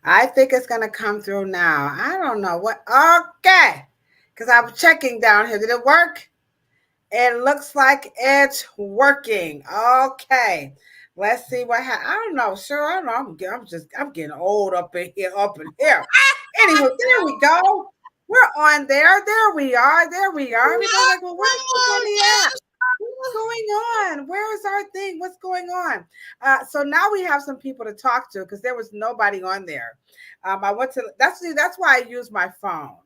I think it's gonna come through now. I don't know what. Okay, because I'm checking down here. Did it work? It looks like it's working. Okay, let's see what happens. I don't know. Sure, I don't know. I'm getting old up in here. Up in here. Anywho, there we go. We're on there. There we are. There we are. Everybody's like, well, where's everybody at? What's going on? Where is our thing? What's going on? So now we have some people to talk to because there was nobody on there. I went to that's why I use my phone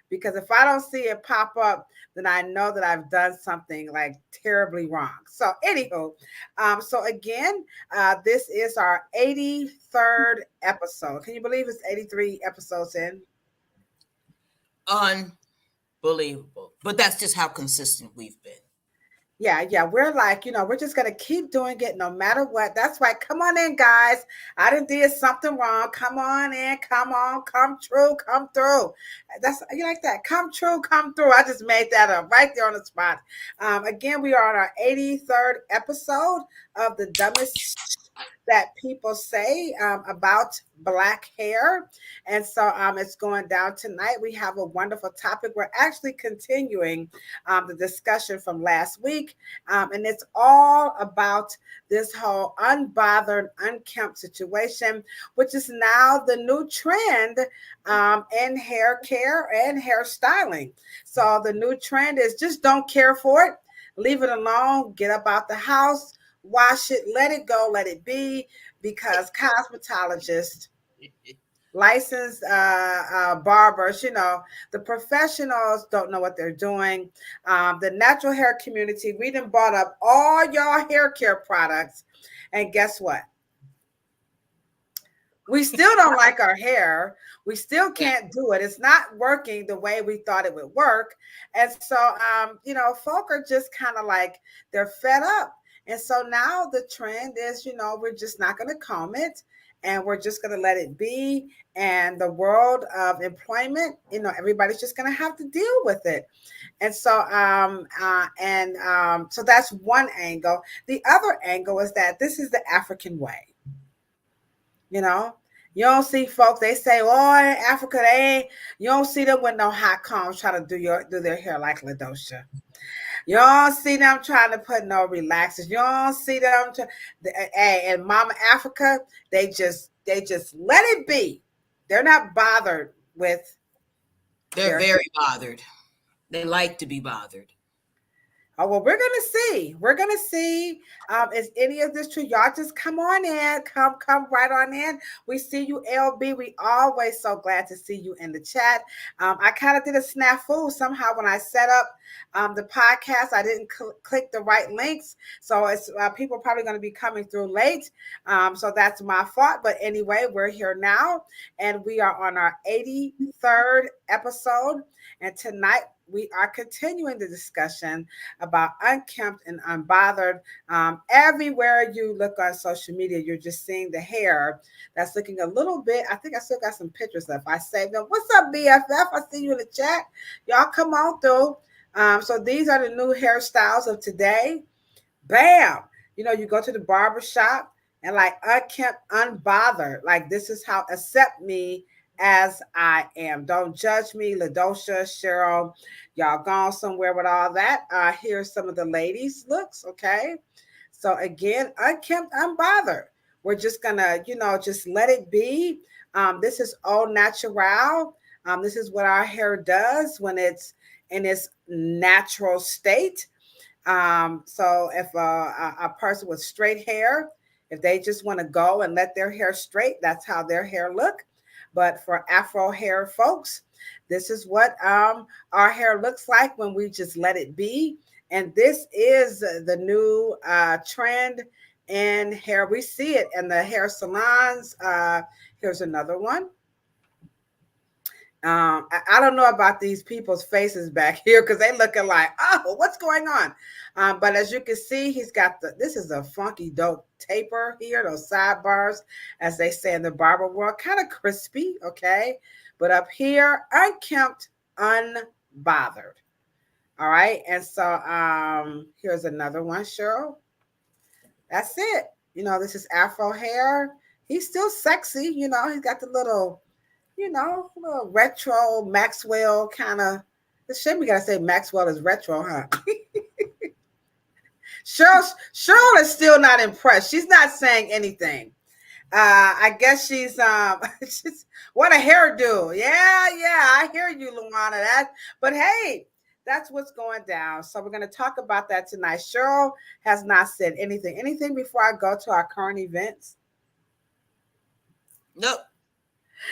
because if I don't see it pop up, then I know that I've done something like terribly wrong. So anywho, so again, this is our 83rd episode. Can you believe it's 83 episodes in? Unbelievable. But that's just how consistent we've been. Yeah, we're like, we're just gonna keep doing it no matter what. That's right. Come on in, guys. I didn't did something wrong. Come on in. Come on. Come true. Come through. That's you like that. Come true. Come through. I just made that up right there on the spot. Again, we are on our 83rd episode of the dumbest that people say about black hair. And so it's going down tonight. We have a wonderful topic. We're actually continuing the discussion from last week. And it's all about this whole unbothered, unkempt situation, which is now the new trend in hair care and hair styling. So the new trend is just don't care for it, leave it alone, get up out the house, wash it, let it go, let it be, because cosmetologists, licensed barbers, the professionals don't know what they're doing. The natural hair community, we done bought up all y'all hair care products, and guess what? We still don't like our hair. We still can't do it. It's not working the way we thought it would work. And so, folk are just kind of like, they're fed up. And so now the trend is, we're just not going to comb it and we're just going to let it be. And the world of employment, everybody's just going to have to deal with it. And so, so that's one angle. The other angle is that this is the African way. You know, you don't see folks. They say, "Oh, in Africa, they ain't." You don't see them with no hot combs trying to do their hair like Ladosha. You don't see them trying to put no relaxers. You don't see them. Hey, in Mama Africa, they just let it be. They're not bothered with They're their. very bothered. They like to be bothered. Oh, well, we're gonna see. We're gonna see. Is any of this true? Y'all just come on in. Come right on in. We see you, LB. We always so glad to see you in the chat. I kind of did a snafu somehow when I set up the podcast. I didn't click the right links, so it's people are probably going to be coming through late. So that's my fault. But anyway, we're here now, and we are on our 83rd episode. And tonight we are continuing the discussion about unkempt and unbothered. Everywhere you look on social media, you're just seeing the hair that's looking a little bit. I think I still got some pictures left. I saved them. What's up, BFF? I see you in the chat. Y'all come on through. So these are the new hairstyles of today. Bam! You go to the barber shop and like unkempt, unbothered. Like this is how accept me as I am. Don't judge me, Ladosha, Cheryl. Y'all gone somewhere with all that. Here's some of the ladies' looks, okay? So again, unkempt, unbothered. We're just gonna, just let it be. This is all natural. This is what our hair does when it's in its natural state. So if a person with straight hair, if they just want to go and let their hair straight, that's how their hair look. But for Afro hair folks, this is what our hair looks like when we just let it be. And this is the new trend in hair. We see it in the hair salons. Here's another one. I don't know about these people's faces back here because they looking like, oh, what's going on? But as you can see, he's got this is a funky dope taper here, those sidebars, as they say in the barber world, kind of crispy, okay? But up here, unkempt, unbothered. All right, and so here's another one, Cheryl. That's it. This is Afro hair. He's still sexy, you know. He's got the little, you know, little retro Maxwell kind of. It's a shame we gotta say Maxwell is retro, huh? Cheryl is still not impressed. She's not saying anything. I guess she's what a hairdo. Yeah, I hear you, Luana. But hey, that's what's going down. So we're gonna talk about that tonight. Cheryl has not said anything. Anything before I go to our current events? Nope.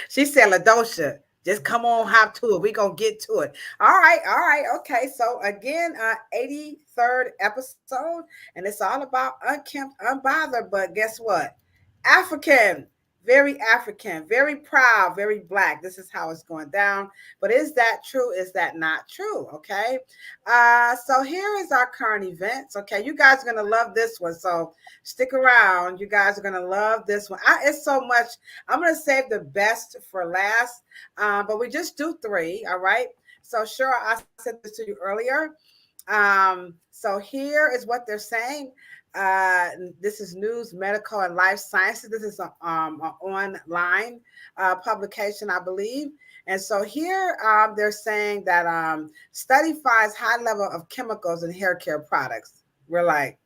She said, Ladosha, just come on, hop to it. We're going to get to it. All right. Okay. So, again, 83rd episode, and it's all about Unkempt, Unbothered. But guess what? African, very proud, very black. This is how it's going down. But is that true? Is that not true? Okay. So here is our current events. Okay, you guys are gonna love this one. So stick around. You guys are gonna love this one. It's so much. I'm gonna save the best for last. But we just do three. All right. So sure, I said this to you earlier. So here is what they're saying. This is News, Medical, and Life Sciences. This is an online publication, I believe. And so here they're saying that study finds high level of chemicals in hair care products. We're like,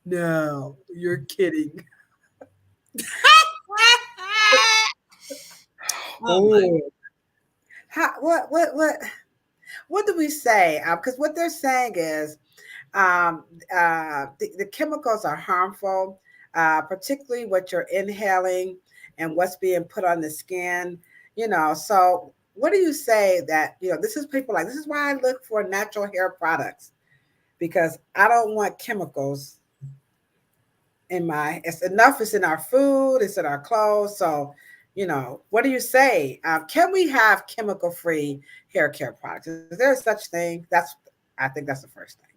no, you're kidding. Oh, what do we say? Because what they're saying is the chemicals are harmful, particularly what you're inhaling and what's being put on the skin. You know, so what do you say that, you know, this is people like, this is why I look for natural hair products because I don't want chemicals it's enough. It's in our food, it's in our clothes. So, you know, what do you say? Can we have chemical free hair care products? Is there such thing? I think that's the first thing.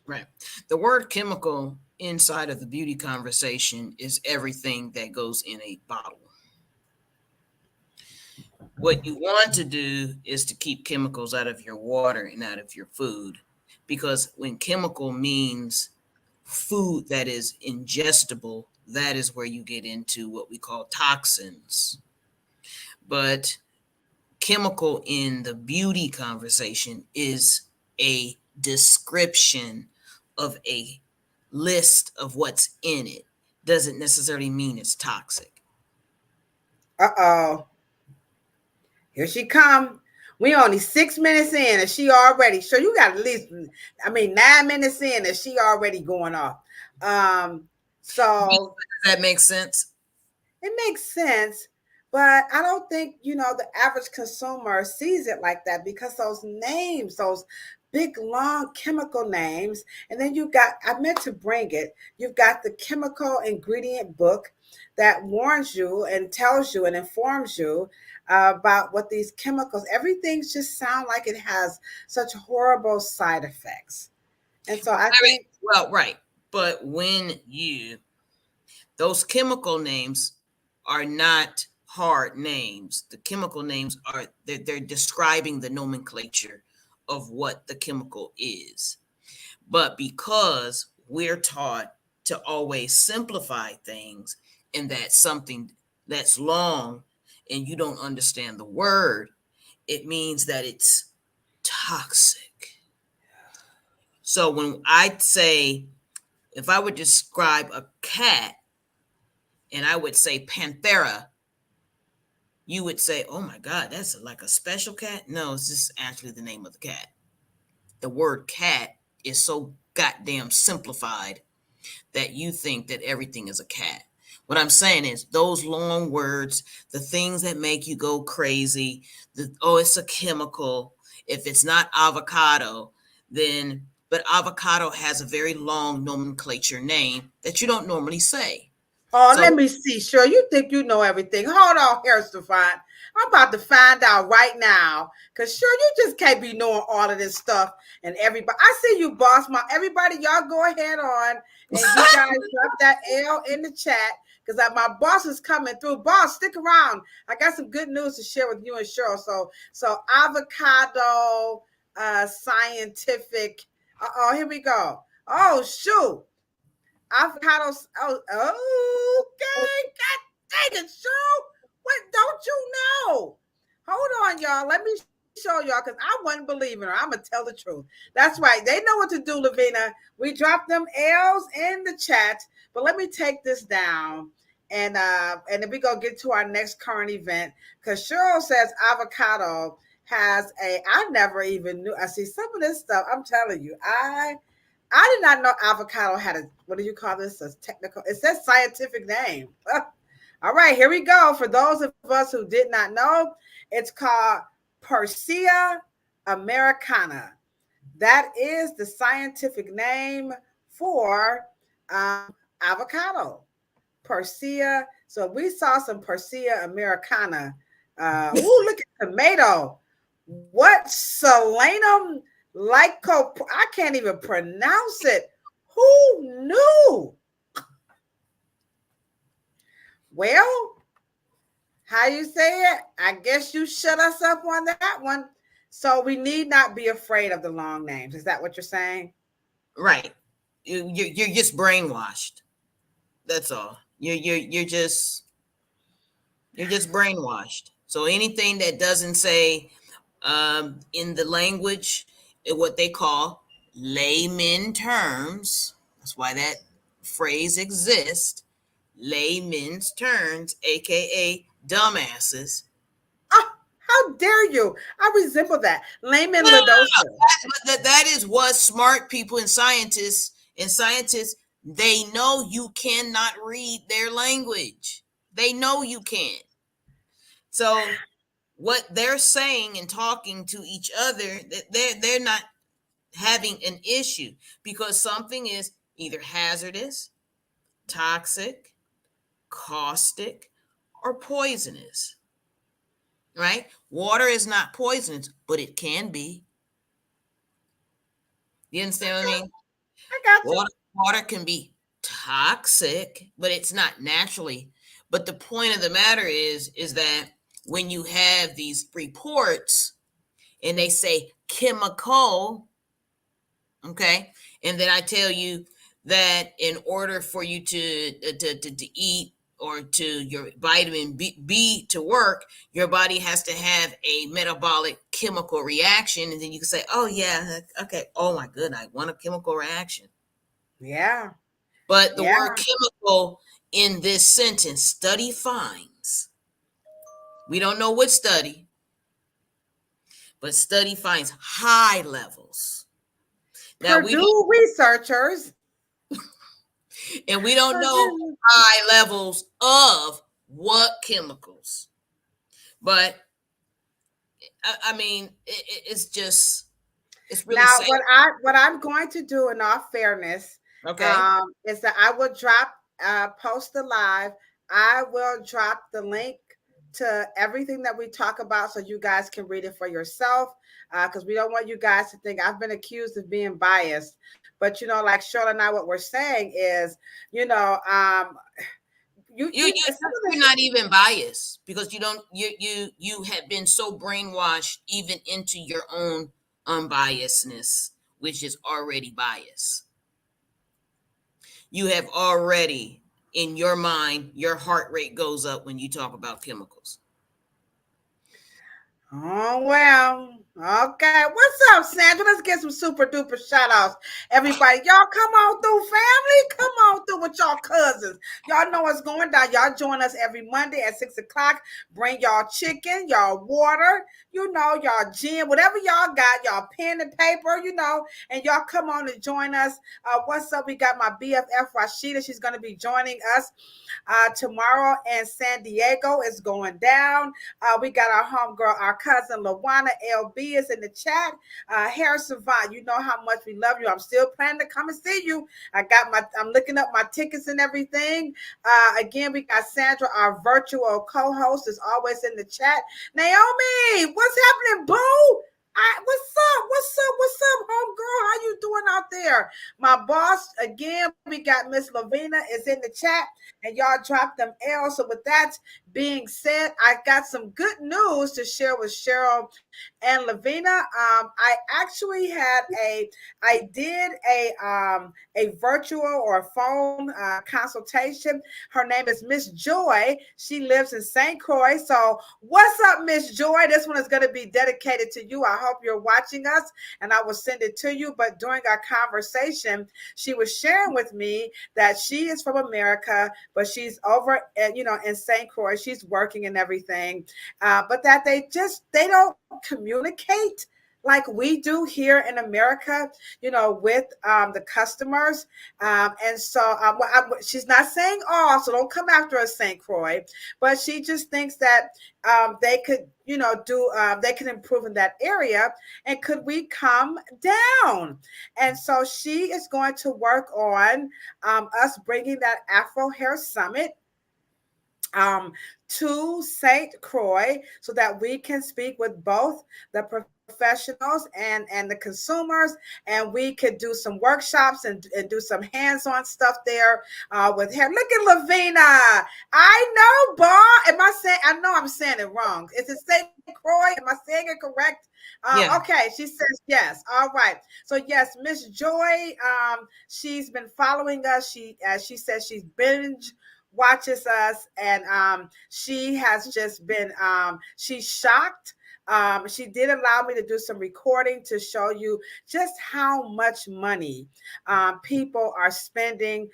Right. The word chemical inside of the beauty conversation is everything that goes in a bottle. What you want to do is to keep chemicals out of your water and out of your food, because when chemical means food that is ingestible, that is where you get into what we call toxins. But chemical in the beauty conversation is a description of a list of what's in it. Doesn't necessarily mean it's toxic. Uh-oh. Here she come. We only 6 minutes in and she already, so you got at least, 9 minutes in and she already going off. So does that make sense? It makes sense, but I don't think, you know, the average consumer sees it like that because those names, those big long chemical names, and then I meant to bring it, you've got the chemical ingredient book that warns you and tells you and informs you about what these chemicals, everything just sound like it has such horrible side effects. And so I think, well, right. But those chemical names are not hard names. The chemical names they're describing the nomenclature of what the chemical is. But because we're taught to always simplify things, and that's something that's long and you don't understand the word, it means that it's toxic. So when I say, if I would describe a cat and I would say Panthera, you would say, oh my God, that's like a special cat. No, it's just actually the name of the cat. The word cat is so goddamn simplified that you think that everything is a cat. What I'm saying is those long words, the things that make you go crazy, it's a chemical. If it's not avocado, but avocado has a very long nomenclature name that you don't normally say. Oh, let me see. Sure, you think you know everything. Hold on here, Stefan. I'm about to find out right now. Because sure, you just can't be knowing all of this stuff. And everybody, I see you, boss. Everybody, y'all go ahead on. And you guys drop that L in the chat. Because my boss is coming through. Boss, stick around. I got some good news to share with you and Cheryl. So avocado, scientific. Here we go. Oh, shoot. Avocados. Oh, okay. God dang it, Cheryl. What don't you know? Hold on, y'all. Let me show y'all because I wasn't believing her. I'm gonna tell the truth. That's right. They know what to do, Lavina. We dropped them L's in the chat, but let me take this down. And then we gonna get to our next current event because Cheryl says avocado has a. I never even knew. I see some of this stuff. I'm telling you, I did not know avocado had a, what do you call this? A technical, it says scientific name. All right, here we go. For those of us who did not know, it's called Persea americana. That is the scientific name for avocado. Persea. So we saw some Persea americana. Look at tomato. What solanum lyco? I can't even pronounce it. Who knew? Well, how you say it? I guess you shut us up on that one. So we need not be afraid of the long names. Is that what you're saying? Right. You're just brainwashed. That's all. You're just brainwashed. So anything that doesn't say in the language what they call layman terms, that's why that phrase exists. Layman's terms, aka dumbasses. Oh, how dare you? I resemble that. Layman No, no, no, Ladosha. that is what smart people and scientists, they know you cannot read their language. They know you can't. So what they're saying and talking to each other, they're not having an issue because something is either hazardous, toxic, caustic, or poisonous. Right? Water is not poisonous, but it can be. You understand what I mean? I got you. Water can be toxic, but it's not naturally. But the point of the matter is that when you have these reports and they say chemical, okay, and then I tell you that in order for you to eat or to your vitamin B to work, your body has to have a metabolic chemical reaction, and then you can say, "Oh yeah, okay, oh my goodness, I want a chemical reaction." Yeah. But the Yeah. word chemical in this sentence, study finds. We don't know what study, but study finds high levels. Now Purdue researchers. we don't know Purdue. high levels of what chemicals. But I mean, it's just it's really Now, sad. what I'm going to do, in all fairness, Okay. is that I will drop post the live. I will drop the link to everything that we talk about, so you guys can read it for yourself. Because we don't want you guys to think I've been accused of being biased. But like Cheryl and I, what we're saying is, you know, You're not even biased because you don't you have been so brainwashed even into your own unbiasedness, which is already bias. You have already in your mind, your heart rate goes up when you talk about chemicals. Oh, well. Okay. What's up, Sandra? Let's get some super duper shout outs. Everybody, y'all come on through, family. Come on through with y'all cousins. Y'all know what's going down. Y'all join us every Monday at 6 o'clock. Bring y'all chicken, y'all water, y'all gin, whatever y'all got, y'all pen and paper, and y'all come on and join us. What's up? We got my BFF Rashida. She's going to be joining us tomorrow in San Diego. Is going down. We got our homegirl, our cousin LaWanna LB is in the chat. Hair Savant, you know how much we love you. I'm still planning to come and see you. I'm looking up my tickets and everything. Again, we got Sandra, our virtual co-host, is always in the chat. Naomi, what's happening, boo? What's up? What's up? What's up, homegirl? How you doing out there? My boss, again, we got Miss Lavina is in the chat, and y'all dropped them L. So with that being said, I got some good news to share with Cheryl and Lavina. I actually I did a virtual or a phone consultation. Her name is Miss Joy. She lives in St. Croix. So what's up, Miss Joy? This one is going to be dedicated to you. I hope you're watching us, and I will send it to you. But during our conversation, she was sharing with me that she is from America, but she's over at, in St. Croix. She's working and everything, but that they don't communicate like we do here in America, with the customers. And so she's not saying all, so don't come after us, St. Croix, but she just thinks that they could, they can improve in that area. And could we come down? And so she is going to work on us bringing that Afro Hair Summit to St. Croix so that we can speak with both the professionals and the consumers, and we could do some workshops and do some hands-on stuff there with hair. Look at Lavina. I know, Bob. I know I'm saying it wrong. Is it St. Croix? Am I saying it correct? Yeah. Okay, she says yes. All right. So yes, Miss Joy, she's been following us. As she says, she's binge watches us, and she has just been she's shocked. She did allow me to do some recording to show you just how much money people are spending,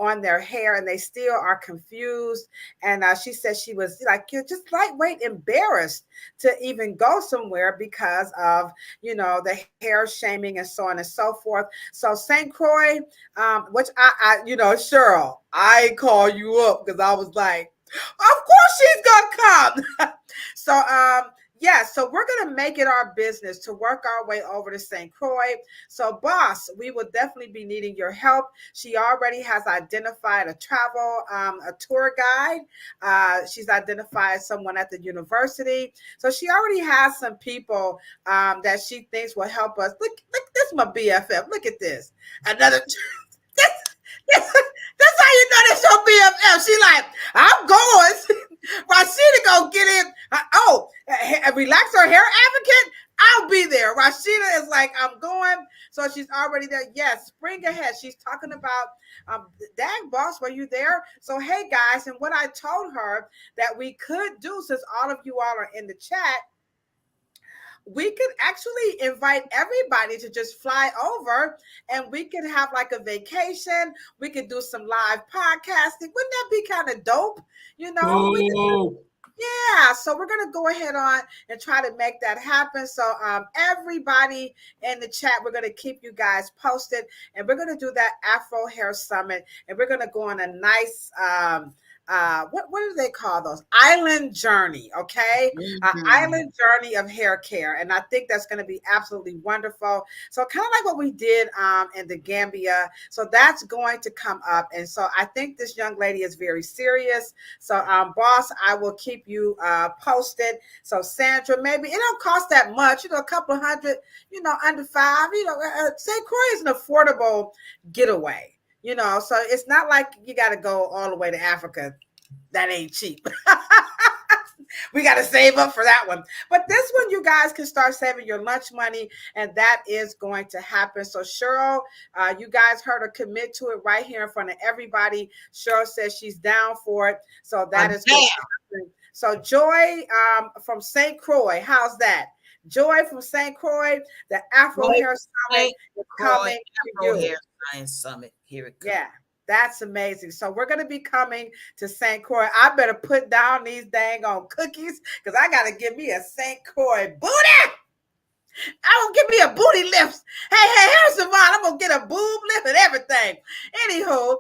on their hair, and they still are confused. And she said she was like, you're just lightweight embarrassed to even go somewhere because of, the hair shaming and so on and so forth. So St. Croix, which Cheryl, I call you up because I was like, of course she's gonna come. So yeah, so we're going to make it our business to work our way over to St. Croix. So, boss, we will definitely be needing your help. She already has identified a tour guide. She's identified someone at the university. So she already has some people that she thinks will help us. Look, this is my BFF. Look at this. Another. That's how you know that's your BFF. She like, I'm going. Rashida go get in. Relax her hair advocate. I'll be there. Rashida is like, I'm going. So she's already there. Yes, spring ahead. She's talking about, dang boss, were you there? So, hey guys, and what I told her that we could do, since all of you all are in the chat, we could actually invite everybody to just fly over, and we could have like a vacation. We could do some live podcasting. Wouldn't that be kind of dope? Yeah, so we're gonna go ahead on and try to make that happen. So everybody in the chat, we're gonna keep you guys posted, and we're gonna do that Afro Hair Summit, and we're gonna go on a nice what do they call those? Island journey, okay? Island journey of hair care. And I think that's going to be absolutely wonderful. So kind of like what we did in the Gambia. So that's going to come up. And so I think this young lady is very serious. So boss, I will keep you posted. So Sandra, maybe it don't cost that much, a couple of hundred, under $5, St. Croix is an affordable getaway. So it's not like you got to go all the way to Africa. That ain't cheap. We got to save up for that one. But this one, you guys can start saving your lunch money, and that is going to happen. So Cheryl, you guys heard her commit to it right here in front of everybody. Cheryl says she's down for it. So that is going to happen. So Joy from St. Croix, how's that? Joy from St. Croix, the Afro Hair Summit is coming to you. Hair Science Summit. Here it comes. Yeah, that's amazing. So we're going to be coming to St. Croix. I better put down these dang on cookies because I got to give me a St. Croix booty. I'm going to give me a booty lift. Hey, Harrison Vaughn, I'm going to get a boob lift and everything. Anywho,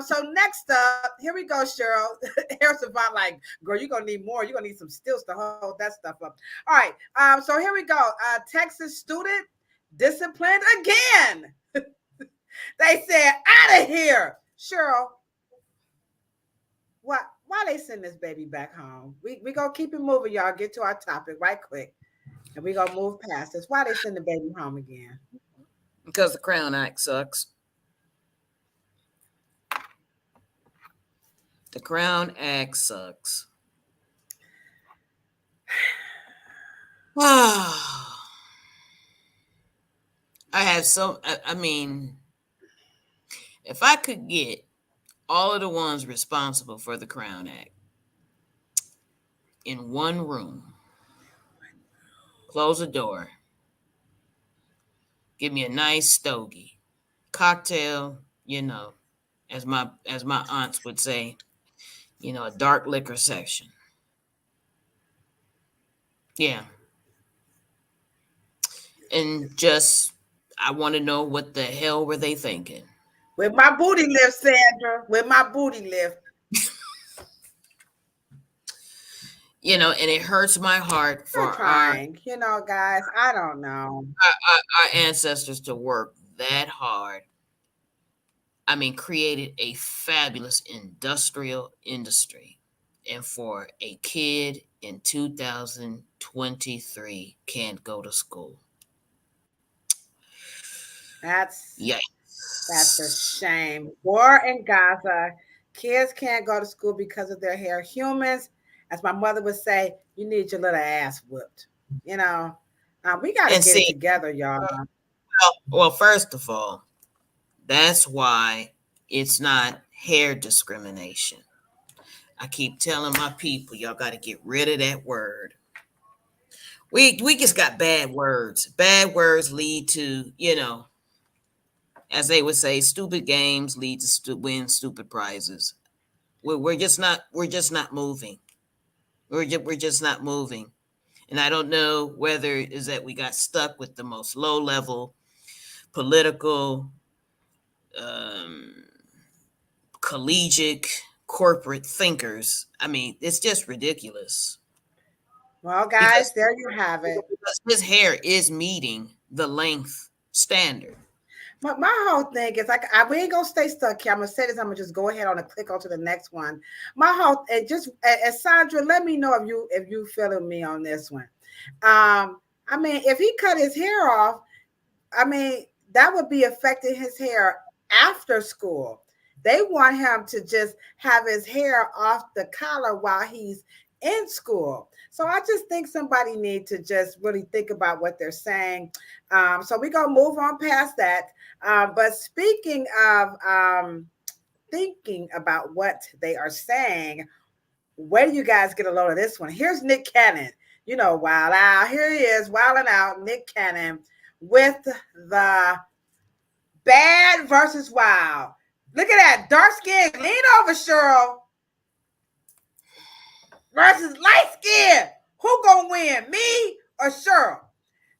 so next up, here we go, Cheryl. Harrison Vaughn, like, girl, you're going to need more. You're going to need some stills to hold that stuff up. All right, so here we go. Texas student disciplined again. They said, out of here. Cheryl, why they send this baby back home? We going to keep it moving, y'all. Get to our topic right quick. And we gonna move past this. Why they send the baby home again? Because the Crown Act sucks. The Crown Act sucks. I have so, I mean, if I could get all of the ones responsible for the Crown Act in one room, close the door, give me a nice stogie, cocktail, as my aunts would say, a dark liquor section. Yeah. And just I want to know what the hell were they thinking. With my booty lift, Sandra. With my booty lift. And it hurts my heart for They're trying. Guys, I don't know. our ancestors to work that hard. I mean, created a fabulous industrial industry. And for a kid in 2023 can't go to school. That's Yeah. that's a shame. War in Gaza. Kids can't go to school because of their hair. Humans, as my mother would say, you need your little ass whooped. You know, we got to And get it see, together, y'all. well, first of all, that's why it's not hair discrimination. I keep telling my people, y'all got to get rid of that word. We just got bad words. Bad words lead to, as they would say, stupid games lead to win stupid prizes. We're just not moving. We're just not moving. And I don't know whether it is that we got stuck with the most low level political, um, collegiate, corporate thinkers. I mean, it's just ridiculous. Well, guys, Because, there you have it. because his hair is meeting the length standard. My whole thing is like we ain't gonna stay stuck here. I'm gonna say this. I'm gonna just go ahead on and click on to the next one. My whole and just and Sandra, let me know if you feeling me on this one. I mean, if he cut his hair off, I mean that would be affecting his hair after school. They want him to just have his hair off the collar while he's in school. So I just think somebody need to just really think about what they're saying. So we're gonna move on past that. But speaking of thinking about what they are saying, where do you guys get a load of this one? Here's Nick Cannon. Wild out. Here he is, wilding out, Nick Cannon, with the bad versus wild. Look at that. Dark skin. Lean over, Cheryl. Versus light skin. Who gonna win? Me or Cheryl?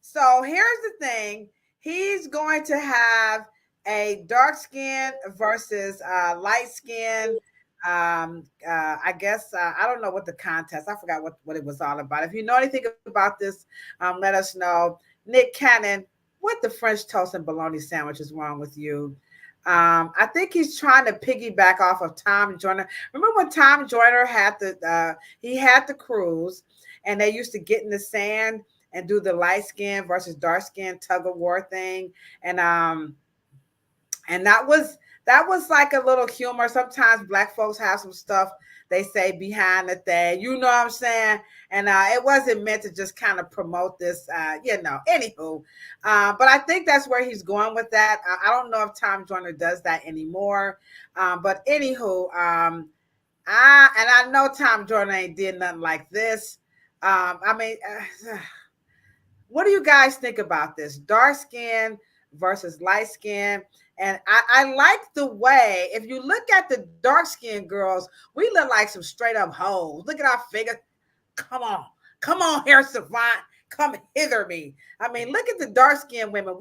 So here's the thing. He's going to have a dark skin versus light skin. I guess I don't know what the contest. I forgot what it was all about. If you know anything about this, let us know. Nick Cannon, what the French toast and bologna sandwich is wrong with you? I think he's trying to piggyback off of Tom Joyner. Remember when Tom Joyner had the cruise, and they used to get in the sand and do the light skin versus dark skin tug of war thing, and that was like a little humor. Sometimes black folks have some stuff they say behind the thing, you know what I'm saying? And it wasn't meant to just kind of promote this, Anywho, but I think that's where he's going with that. I don't know if Tom Joyner does that anymore, but anywho, I know Tom Joyner ain't did nothing like this. I mean, what do you guys think about this? Dark skin versus light skin. And I like the way, if you look at the dark skinned girls, we look like some straight up hoes. Look at our figure. Come on. Come on, hair savant. Come hither me. I mean, look at the dark skinned women.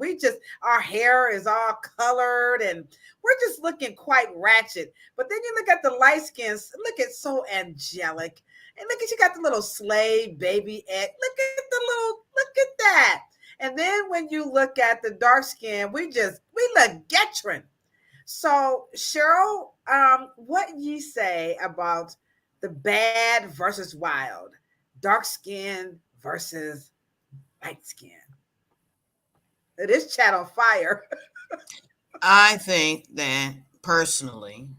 Our hair is all colored and we're just looking quite ratchet. But then you look at the light skins, look at so angelic. And look at you got the little slave baby egg. Look at that. And then when you look at the dark skin, we look Getrin. So Cheryl, what you say about the bad versus wild, dark skin versus light skin. This chat on fire. I think that personally,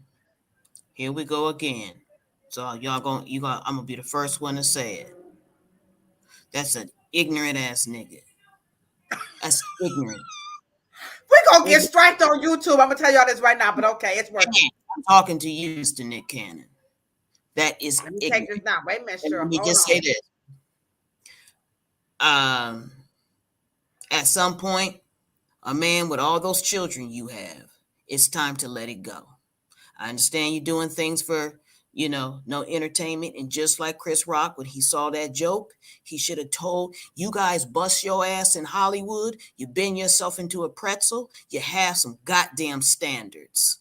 here we go again. So I'm gonna be the first one to say it. That's an ignorant ass nigga. That's ignorant. We're gonna get Ignorant. striked on YouTube. I'm gonna tell y'all this right now, but okay, it's working. I'm talking to you, Mr. Nick Cannon. That is Let me take this ignorant. down. Wait a minute, And let Cheryl. me Hold just on. say this. Um, at some point, a man with all those children you have, it's time to let it go. I understand you're doing things for, no entertainment. And just like Chris Rock, when he saw that joke, he should have told you guys bust your ass in Hollywood. You bend yourself into a pretzel. You have some goddamn standards.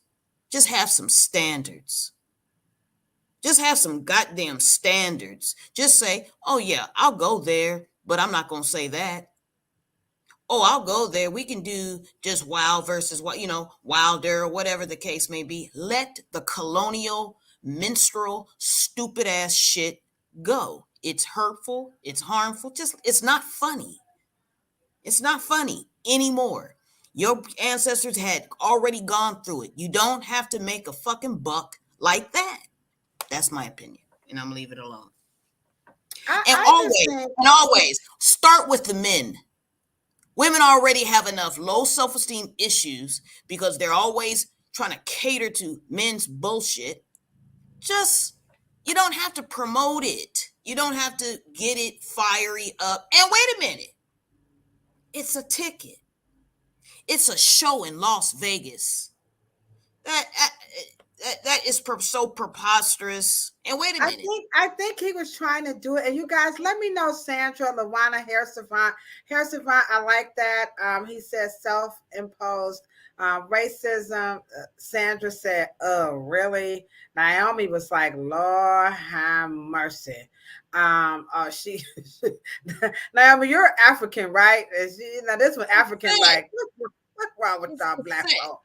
Just have some standards. Just have some goddamn standards. Just say, oh yeah, I'll go there, but I'm not going to say that. Oh, I'll go there. We can do just wild versus what, wilder or whatever the case may be. Let the colonial, minstrel, stupid ass shit go. It's hurtful. It's harmful. It's not funny. It's not funny anymore. Your ancestors had already gone through it. You don't have to make a fucking buck like that. That's my opinion. And I'm going to leave it alone. And I just always, think and always start with the men. Women already have enough low self-esteem issues because they're always trying to cater to men's bullshit. You don't have to promote it. You don't have to get it fiery up. And wait a minute. It's a ticket. It's a show in Las Vegas. That is so preposterous. And wait a minute. I think he was trying to do it. And you guys, let me know, Sandra, Lawana, Hair Savant. Hair Savant, I like that. He says self-imposed racism. Sandra said, "Oh, really?" Naomi was like, "Lord have mercy." She Naomi, you're African, right? This one African, like, what's wrong with y'all black folk?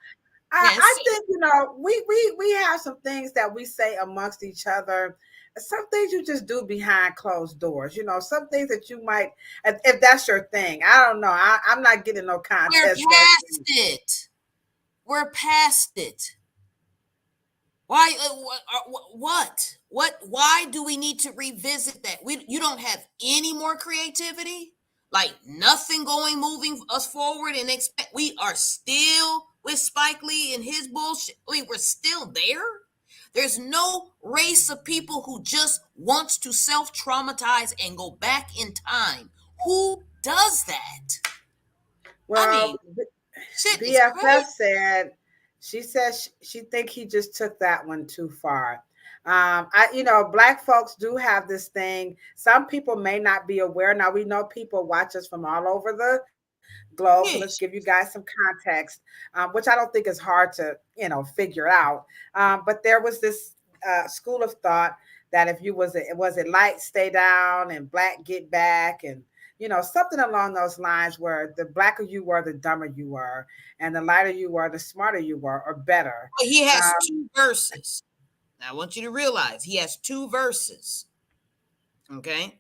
I think we have some things that we say amongst each other. Some things you just do behind closed doors. Some things that you might, if that's your thing. I don't know. I'm not getting no contest. We're past it. We're past it. Why? What? Why do we need to revisit that? You don't have any more creativity, like nothing moving us forward, and expect we are still with Spike Lee and his bullshit. I mean, we're still there. There's no race of people who just wants to self-traumatize and go back in time. Who does that? Well, I mean, shit is BFF crazy. said she think he just took that one too far. Black folks do have this thing. Some people may not be aware. Now we know people watch us from all over the globe. So let's give you guys some context, which I don't think is hard to, figure out. But there was this school of thought that if you was it light stay down and black get back and something along those lines where the blacker you were, the dumber you were, and the lighter you were, the smarter you were, or better. He has two verses. Now, I want you to realize he has two verses. Okay?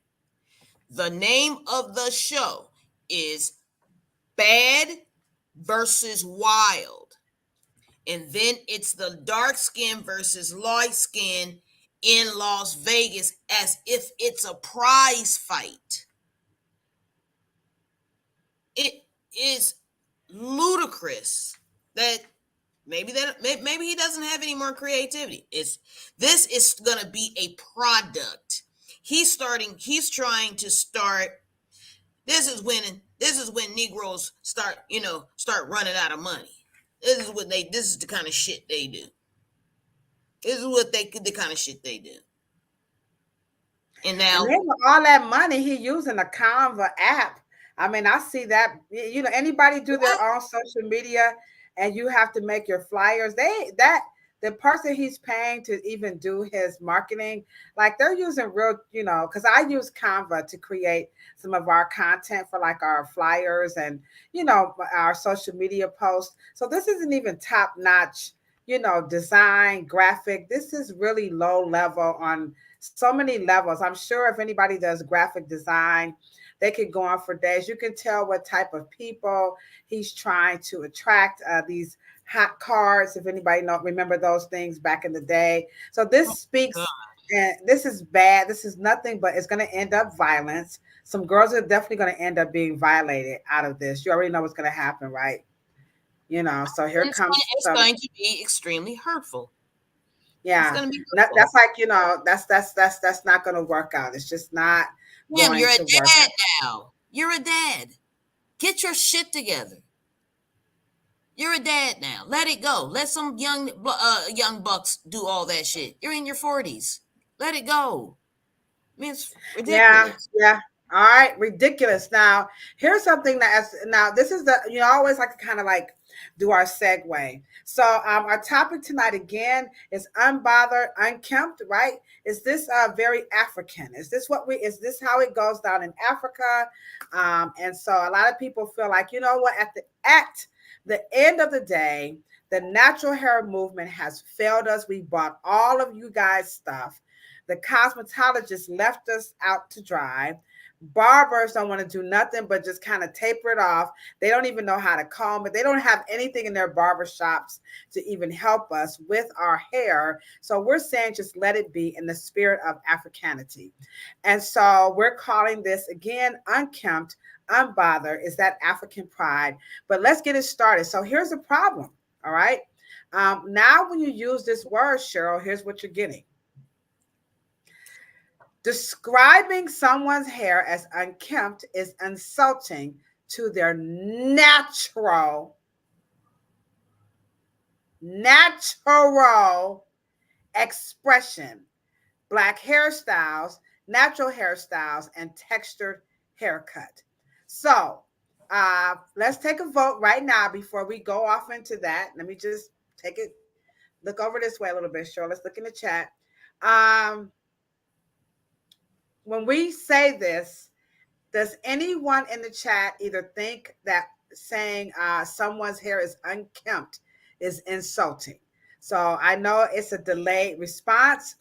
The name of the show is Bad versus Wild. And then it's the dark skin versus light skin in Las Vegas as if it's a prize fight. It is ludicrous that maybe he doesn't have any more creativity. This is gonna be a product. He's trying to start. This is when Negroes start running out of money. This is the kind of shit they do. This is the kind of shit they do. And now all that money he using a Canva app. I mean, I see that, anybody do their own social media and you have to make your flyers. The person he's paying to even do his marketing, like they're using real, because I use Canva to create some of our content for like our flyers and, our social media posts. So this isn't even top notch, design, graphic. This is really low level on so many levels. I'm sure if anybody does graphic design, they could go on for days. You can tell what type of people he's trying to attract. These hot cards, if anybody know, remember those things back in the day. So Oh, this God. speaks, and this is bad. This is nothing but it's going to end up violence. Some girls are definitely going to end up being violated out of this. You already know what's going to happen, right? So here comes It's some. going to be extremely hurtful. It's Yeah, going to be that's hurtful. like that's not going to work out. It's just not Damn, going you're a to work dad out. now. You're a dad. Get your shit together. You're a dad now. Let it go. Let some young bucks do all that shit. You're in your 40s. Let it go. I mean, it's Yeah, ridiculous. yeah. All right, ridiculous. Now, here's something that's now this is the I always like to kind of like do our segue. So our topic tonight again is unbothered, unkempt, right? Is this very African? Is this how it goes down in Africa? And so a lot of people feel like, you know what, at the end of the day, the natural hair movement has failed us. We bought all of you guys stuff. The cosmetologists left us out to dry. Barbers don't want to do nothing but just kind of taper it off. They don't even know how to comb it. They don't have anything in their barber shops to even help us with our hair. So we're saying just let it be in the spirit of Africanity. And so we're calling this again unkempt, unbothered. Is that African pride? But let's get it started. So here's the problem. All right. Now, when you use this word, Cheryl, here's what you're getting. Describing someone's hair as unkempt is insulting to their natural expression, black hairstyles, natural hairstyles, and textured haircut. So let's take a vote right now before we go off into that. Let me just take it, look over this way a little bit, Cheryl. Let's look in the chat. Um, when we say this, does anyone in the chat either think that saying someone's hair is unkempt is insulting? So I know it's a delayed response.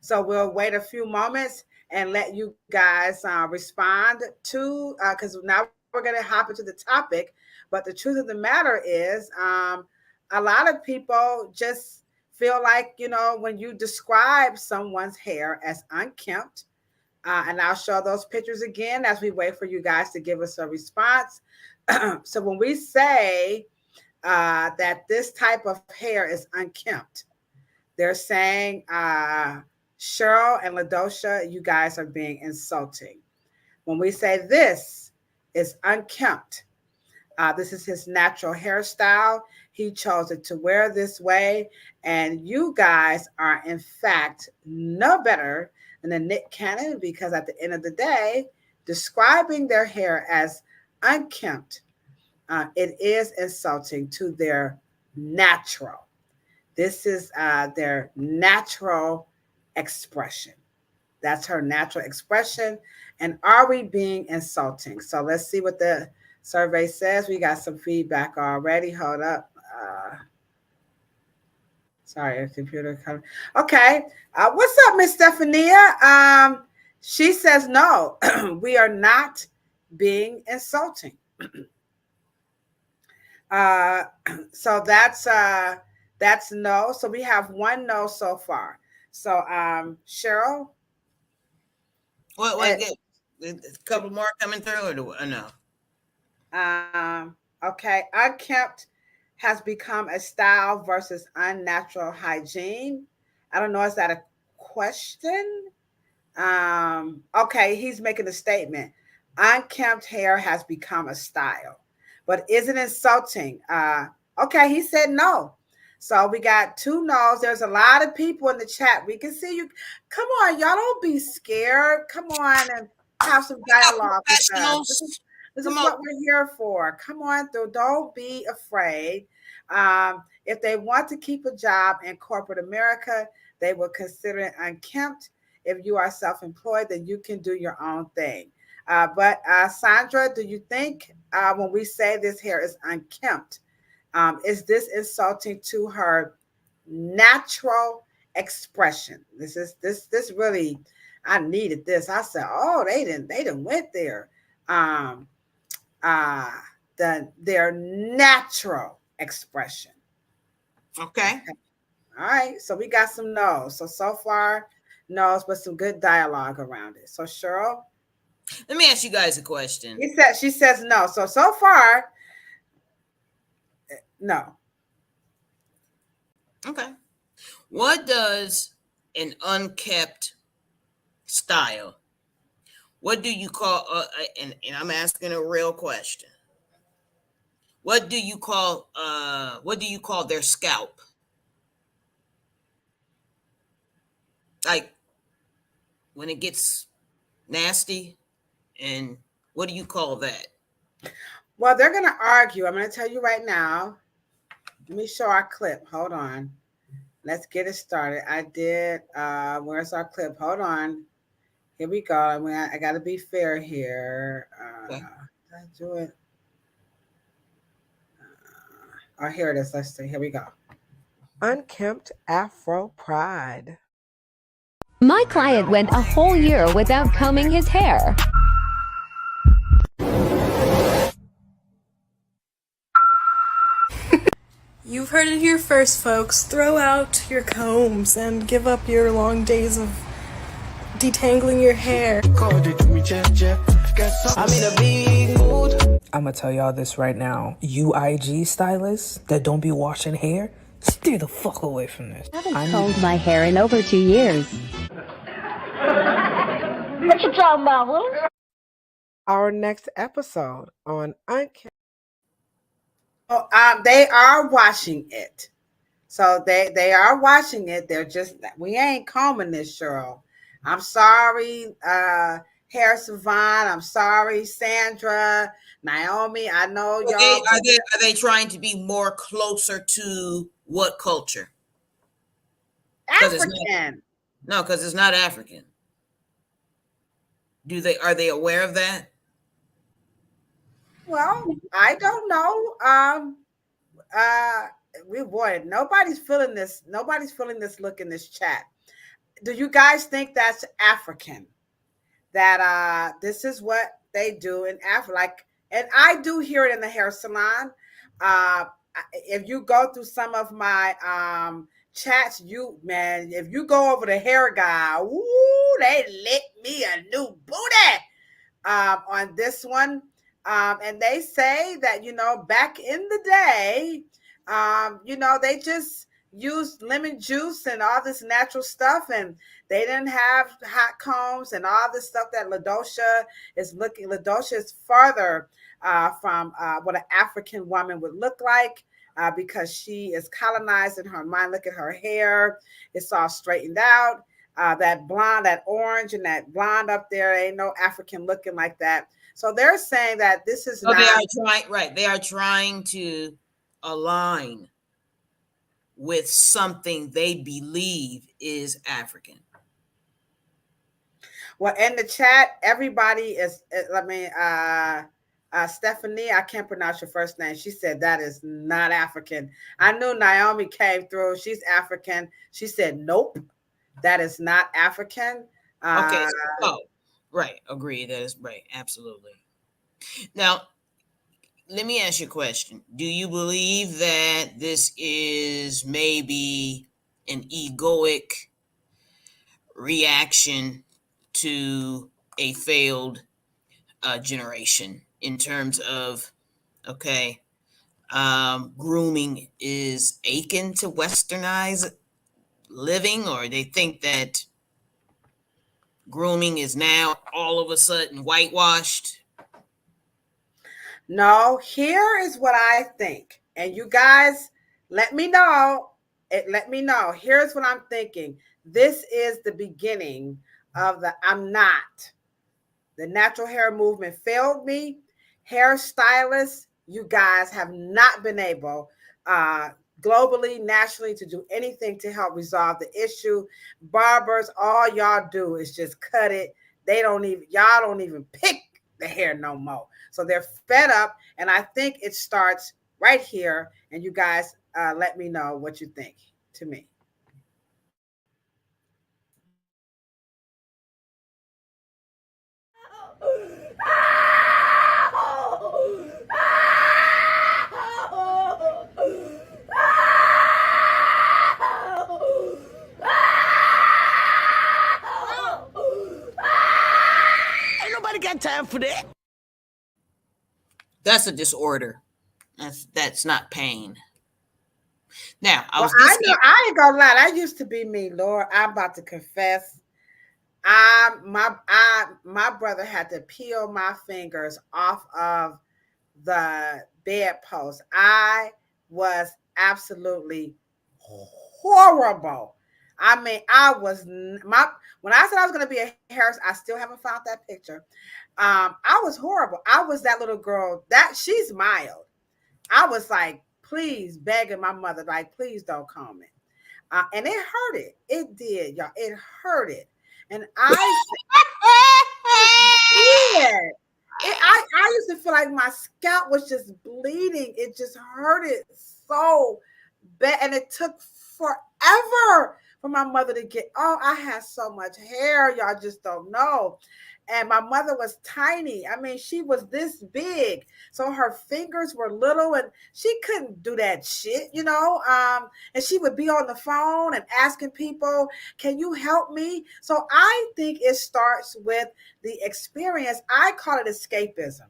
So we'll wait a few moments and let you guys respond to, because now we're going to hop into the topic. But the truth of the matter is, a lot of people just feel like, when you describe someone's hair as unkempt, and I'll show those pictures again as we wait for you guys to give us a response. So when we say that this type of hair is unkempt, they're saying, Cheryl and Ladosha, you guys are being insulting. When we say this is unkempt, this is his natural hairstyle. He chose it to wear this way. And you guys are, in fact, no better than the Nick Cannon, because at the end of the day, describing their hair as unkempt, it is insulting to their natural. This is their natural expression. That's her natural expression. And are we being insulting? So let's see what the survey says. We got some feedback already. Hold up. Sorry, computer coming. Okay. What's up, Miss Stephania? She says no. We are not being insulting. Uh, so that's no. So we have one no so far. So Cheryl, What? A couple more coming through, or no? okay, unkempt has become a style versus unnatural hygiene. I don't know. Is that a question? Okay, he's making a statement. Unkempt hair has become a style, but is it insulting? Okay, he said no. So we got two no's. There's a lot of people in the chat. We can see you. Come on, y'all, don't be scared. Come on and have some We got dialogue with us. This is professionals. this Come is on. what we're here for. Come on, though. Don't be afraid. If they want to keep a job in corporate America, they will consider it unkempt. If you are self-employed, then you can do your own thing. But Sandra, do you think when we say this hair is unkempt, is this insulting to her natural expression. This really, I needed this. I said, oh, they didn't went there. Um, uh, their natural expression. Okay. Okay. All right. So we got some no's. So far, no's, but some good dialogue around it. So Cheryl, Let me ask you guys a question. she says no. So far, no. Okay. What does an unkept style? What do you call? And I'm asking a real question. What do you call? What do you call their scalp? Like when it gets nasty, and what do you call that? Well, they're gonna argue. I'm gonna tell you right now. Let me show our clip. Hold on. Let's get it started. I did. Where's our clip? Hold on. Here we go. I got to be fair here. Okay. Did I do it? Oh, here it is. Let's see. Here we go. Unkempt Afro Pride. My client went a whole year without combing his hair. You've heard it here first, folks. Throw out your combs and give up your long days of detangling your hair. I'm in a big mood. I'm gonna tell y'all this right now. You IG stylists that don't be washing hair, stay the fuck away from this. I haven't combed my hair in over 2 years. What you talking about, huh? Our next episode on Unkempt. Oh, they are washing it. So they are washing it. They're just, we ain't combing this, Cheryl. I'm sorry, Hair Savant. I'm sorry, Sandra, Naomi. I know y'all. Are they trying to be more closer to what culture? African. No, because it's not African. Are they aware of that? Well, I don't know. Nobody's feeling this. Nobody's feeling this look in this chat. Do you guys think that's African? That this is what they do in Africa? Like, and I do hear it in the hair salon. If you go through some of my chats, if you go over the hair guy, ooh, they lit me a new booty on this one. And they say that, back in the day, they just used lemon juice and all this natural stuff, and they didn't have hot combs and all this stuff that Ladosha is looking. Ladosha is farther from what an African woman would look like because she is colonized in her mind. Look at her hair. It's all straightened out. That blonde, that orange, and that blonde up there, ain't no African looking like that. So they're saying that this is not. They are trying, right? They are trying to align with something they believe is African. Well, in the chat, everybody is. Stephanie, I can't pronounce your first name. She said that is not African. I knew Naomi came through. She's African. She said, nope, that is not African. Okay. Right. Agree. That is right. Absolutely. Now, let me ask you a question. Do you believe that this is maybe an egoic reaction to a failed generation in terms of, grooming is akin to westernized living, or they think that grooming is now all of a sudden whitewashed? No, here is what I think. And you guys, let me know. Here's what I'm thinking. This is the beginning of the I'm not. The natural hair movement failed me. Hairstylists, you guys have not been able globally, nationally, to do anything to help resolve the issue. Barbers, all y'all do is just cut it. Y'all don't even pick the hair no more. So they're fed up. And I think it starts right here. And you guys let me know what you think to me. Ain't nobody got time for that. That's a disorder. That's not pain. Now, I know I ain't gonna lie. That used to be me, Lord. I'm about to confess. My brother had to peel my fingers off of the bedpost. I was absolutely horrible. I mean, I was when I said I was going to be a Harris, I still haven't found that picture. I was horrible. I was that little girl that she's mild. I was like, please, begging my mother, like, please don't comb it. And it hurted. It did, y'all. It hurted. And I did. I used to feel like my scalp was just bleeding. It just hurted so bad. And it took forever for my mother to get, I had so much hair. Y'all just don't know. And my mother was tiny. I mean, she was this big. So her fingers were little and she couldn't do that shit, you know? And she would be on the phone and asking people, can you help me? So I think it starts with the experience. I call it escapism.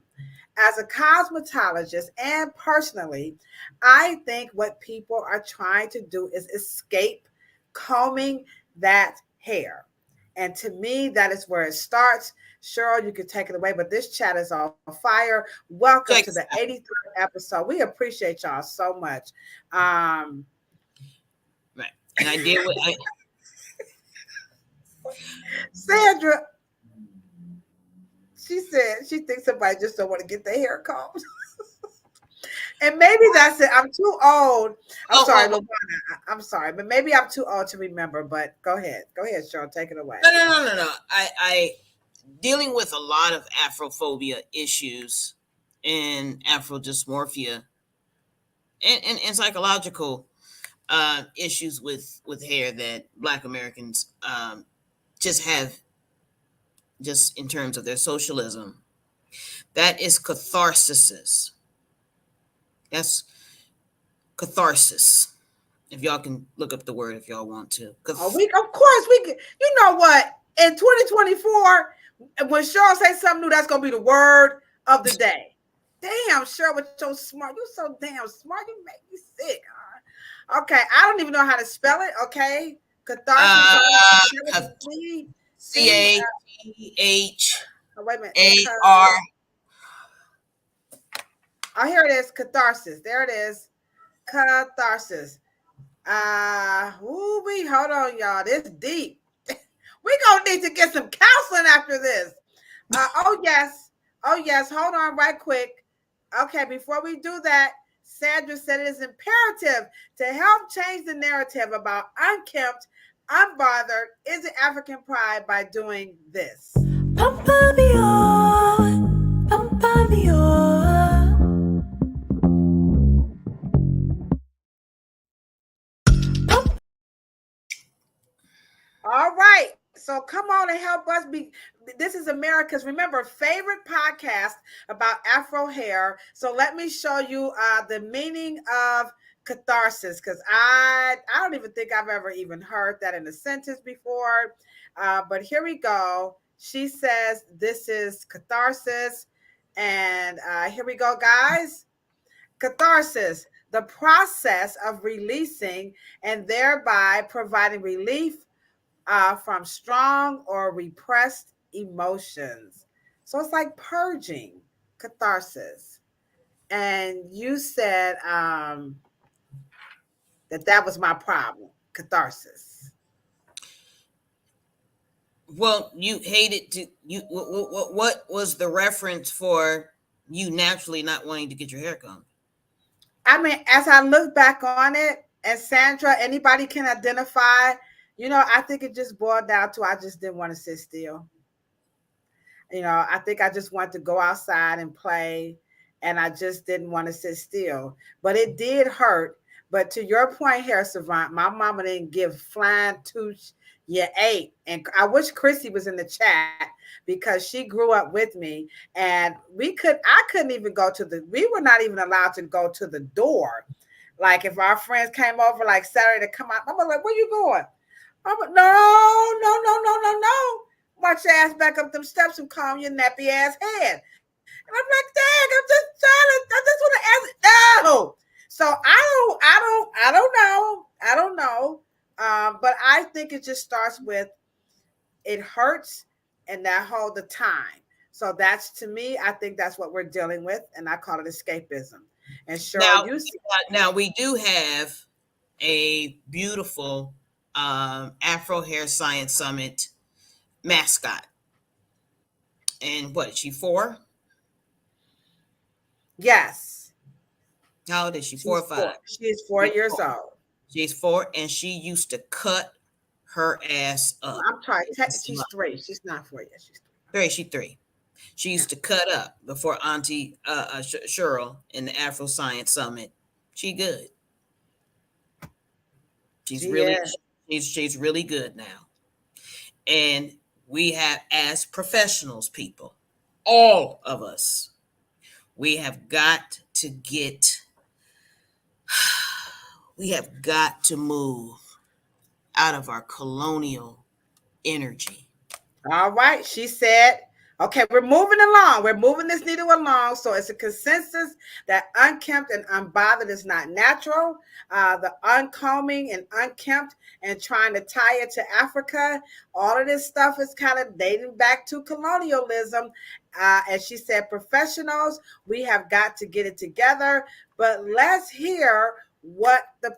As a cosmetologist and personally, I think what people are trying to do is escape combing that hair. And to me, that is where it starts. Cheryl, you can take it away, but this chat is on fire. Welcome to the 83rd episode. We appreciate y'all so much. Right. And I did what Sandra, she said she thinks somebody just don't want to get their hair combed. And maybe that's it. I'm too old. I'm sorry, but maybe I'm too old to remember. But go ahead, Cheryl, take it away. No. I dealing with a lot of Afrophobia issues and Afro dysmorphia and psychological issues with hair that Black Americans just have, just in terms of their socialism. That is catharsis. That's catharsis. If y'all can look up the word if y'all want to. Of course we can. You know what? In 2024, when Cheryl says something new, that's gonna be the word of the day. Damn, Cheryl, with your smart, you so damn smart. You make me sick. Okay, I don't even know how to spell it. Okay, catharsis. CATHAR. Oh, here it is. Catharsis. There it is. Catharsis. Hold on, y'all. This deep. We gonna need to get some counseling after this. Oh yes. Hold on, right quick. Okay, before we do that, Sandra said it is imperative to help change the narrative about unkempt, unbothered, is it African pride by doing this. All right. So come on and help us be. This is America's, remember, favorite podcast about Afro hair. So let me show you the meaning of catharsis, because I don't even think I've ever even heard that in a sentence before. But here we go. She says this is catharsis. And here we go, guys. Catharsis, the process of releasing and thereby providing relief from strong or repressed emotions. So it's like purging, catharsis. And you said that was my problem, catharsis. Well, you hated to you. What was the reference for you naturally not wanting to get your hair combed? I mean, as I look back on it, and Sandra, anybody can identify. I think it just boiled down to I just didn't want to sit still. I think I just wanted to go outside and play, and I just didn't want to sit still. But it did hurt. But to your point, Hair Savant, my mama didn't give flying tooch. You ate, and I wish Chrissy was in the chat because she grew up with me, and I couldn't even go to we were not even allowed to go to the door. Like if our friends came over like Saturday to come out, Mama was like, "Where you going?" I'm like, "No, no, no, no, no, no. March your ass back up them steps and calm your nappy ass head." And I'm like, "Dang, I'm just trying to. I just want to ask." No. So I don't know. But I think it just starts with it hurts and that whole the time. So that's to me, I think that's what we're dealing with, and I call it escapism. And Cheryl, Now, you see, now we do have a beautiful Afro Hair Science Summit mascot. And what is she, 4? yes, How old is she? 4 or 5? She's 4 years old. She's 4, and she used to cut her ass up. I'm trying. She's 3. She's not 4 yet. She's 3. She's 3. She used to cut up before Auntie Cheryl in the Afro Science Summit. She good. She's really good now. And we have, as professionals, people, all of us, we have got to move out of our colonial energy. All right. She said, okay, we're moving along. We're moving this needle along. So it's a consensus that unkempt and unbothered is not natural. The uncombing and unkempt and trying to tie it to Africa, all of this stuff is kind of dating back to colonialism. As she said, professionals, we have got to get it together. But let's hear what the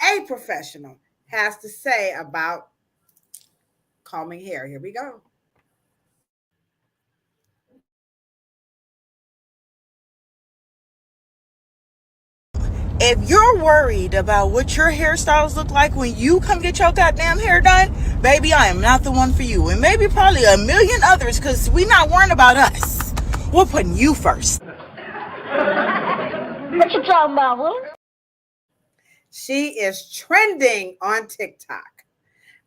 a professional, has to say about combing hair. Here we go. If you're worried about what your hairstyles look like when you come get your goddamn hair done, baby, I am not the one for you. And maybe probably a million others, because we not worrying about us. We're putting you first. What you talking about, Will? She is trending on TikTok.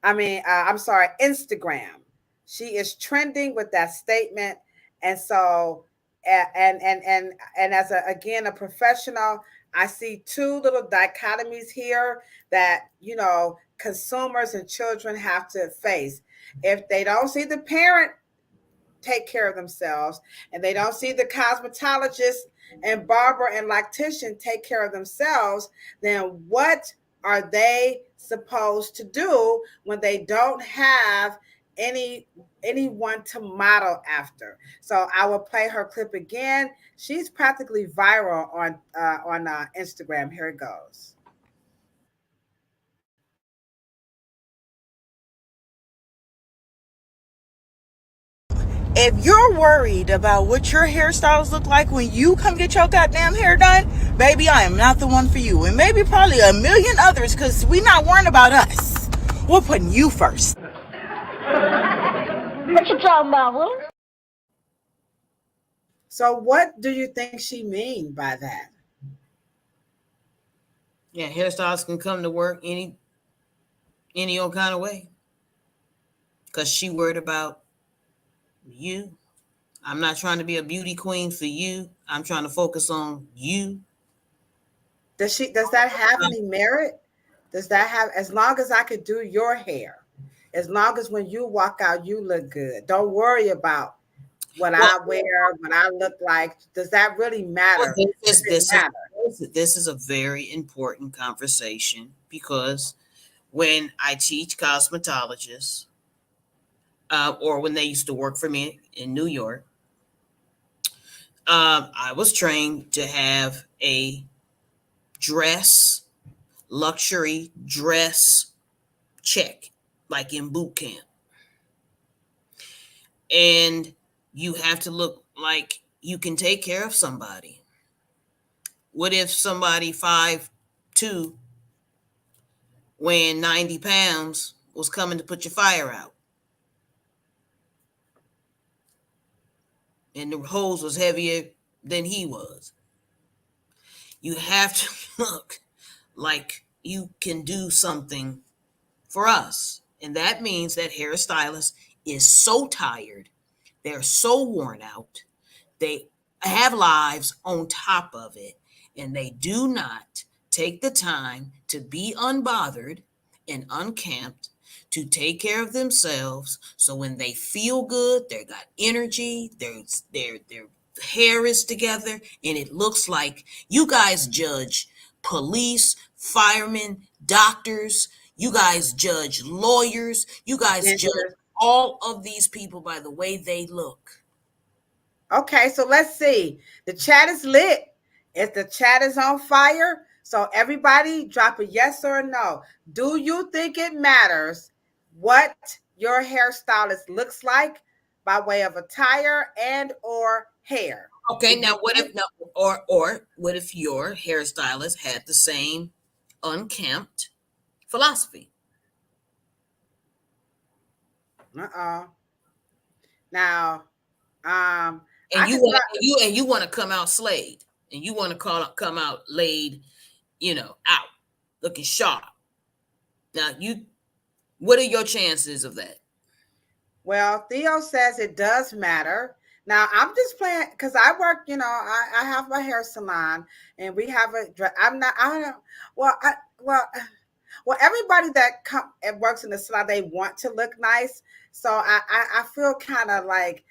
I'm sorry, Instagram. She is trending with that statement. And so, and as a professional, I see 2 little dichotomies here that, consumers and children have to face. If they don't see the parent take care of themselves and they don't see the cosmetologist and barber and lactician take care of themselves, then what are they supposed to do when they don't have anyone to model after? So I will play her clip again. She's practically viral on Instagram. Here it goes. If you're worried about what your hairstyles look like when you come get your goddamn hair done, baby, I am not the one for you. And maybe probably a million others, because we not worrying about us. We're putting you first. What you talking about, Will? So what do you think she mean by that? Yeah, hairstylists can come to work any old kind of way, because she worried about you. I'm not trying to be a beauty queen for you. I'm trying to focus on you. Does that have any merit? Does that have, as long as I could do your hair, as long as when you walk out, you look good. Don't worry about what I wear, what I look like. Does that really matter? This is a very important conversation, because when I teach cosmetologists, or when they used to work for me in New York, I was trained to have a luxury dress check, like in boot camp. And you have to look like you can take care of somebody. What if somebody 5'2", weighing 90 pounds was coming to put your fire out? And the hose was heavier than he was. You have to look like you can do something for us. And that means that hairstylist is so tired. They're so worn out. They have lives on top of it. And they do not take the time to be unbothered and unkempt, to take care of themselves. So when they feel good, they got energy, their hair is together, and it looks like you guys judge police, firemen, doctors, you guys judge lawyers, you guys judge all of these people by the way they look. Okay, so let's see. The chat is lit. If the chat is on fire, so everybody drop a yes or a no. Do you think it matters what your hairstylist looks like by way of attire and or hair? Okay, now what if or what if your hairstylist had the same unkempt philosophy? Now, and you want to come out slayed, and you want to come out laid, out looking sharp. Now, what are your chances of that? Well, Theo says it does matter. Now, I'm just playing because I work, I have my hair salon, and we have everybody that works in the salon, they want to look nice. So I feel kind of like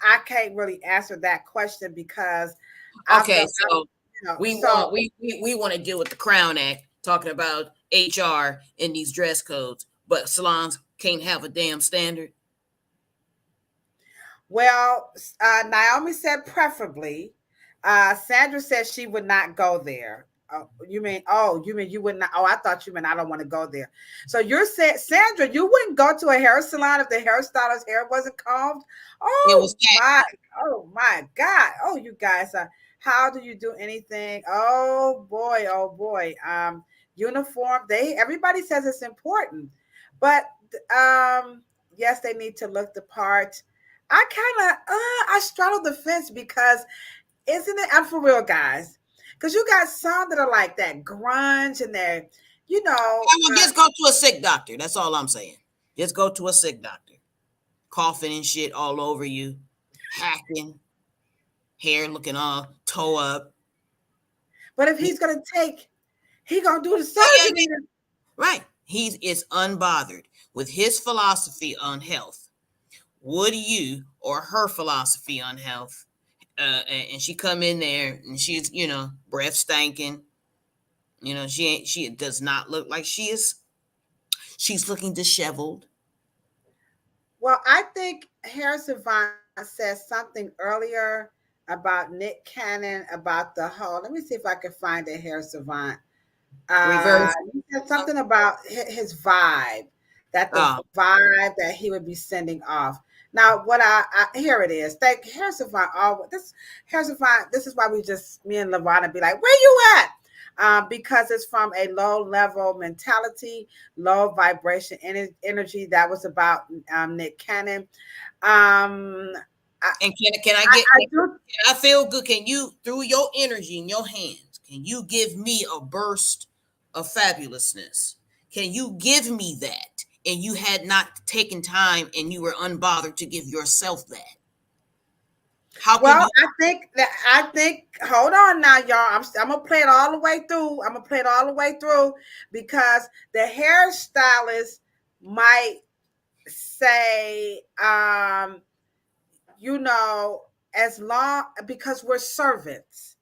I can't really answer that question because we want to deal with the Crown Act, talking about HR and these dress codes, but salons can't have a damn standard. Well, Naomi said preferably. Sandra said she would not go there. You mean you would not? Oh, I thought you meant I don't want to go there. So you're saying, Sandra, you wouldn't go to a hair salon if the hairstylist's hair wasn't combed? Oh my God! Oh, you guys, how do you do anything? Oh boy. Uniform. Everybody says it's important, but yes, they need to look the part. I kind of I straddle the fence because isn't it? I'm for real, guys. Because you got some that are like that grunge and they're, just go to a sick doctor. That's all I'm saying. Just go to a sick doctor. Coughing and shit all over you. Hacking. Hair looking all toe up. But if he's going to do the surgery. Right. He is unbothered with his philosophy on health. Would you, or her philosophy on health, and she come in there and she's, breath stinking. She does not look like she's looking disheveled. Well, I think Hair Savant says something earlier about Nick Cannon, about the whole, let me see if I can find a Hair Savant. He said something about his vibe, that the vibe that he would be sending off. Now, what I here it is. Thank Hair Savant. This is why me and Lavana be like, where you at? Because it's from a low level mentality, low vibration energy. That was about Nick Cannon. And can I feel good? Can you, through your energy in your hands, can you give me a burst of fabulousness? Can you give me that? And you had not taken time and you were unbothered to give yourself that. I think, hold on now, y'all. I'm going to play it all the way through. Because the hairstylist might say, because we're servants,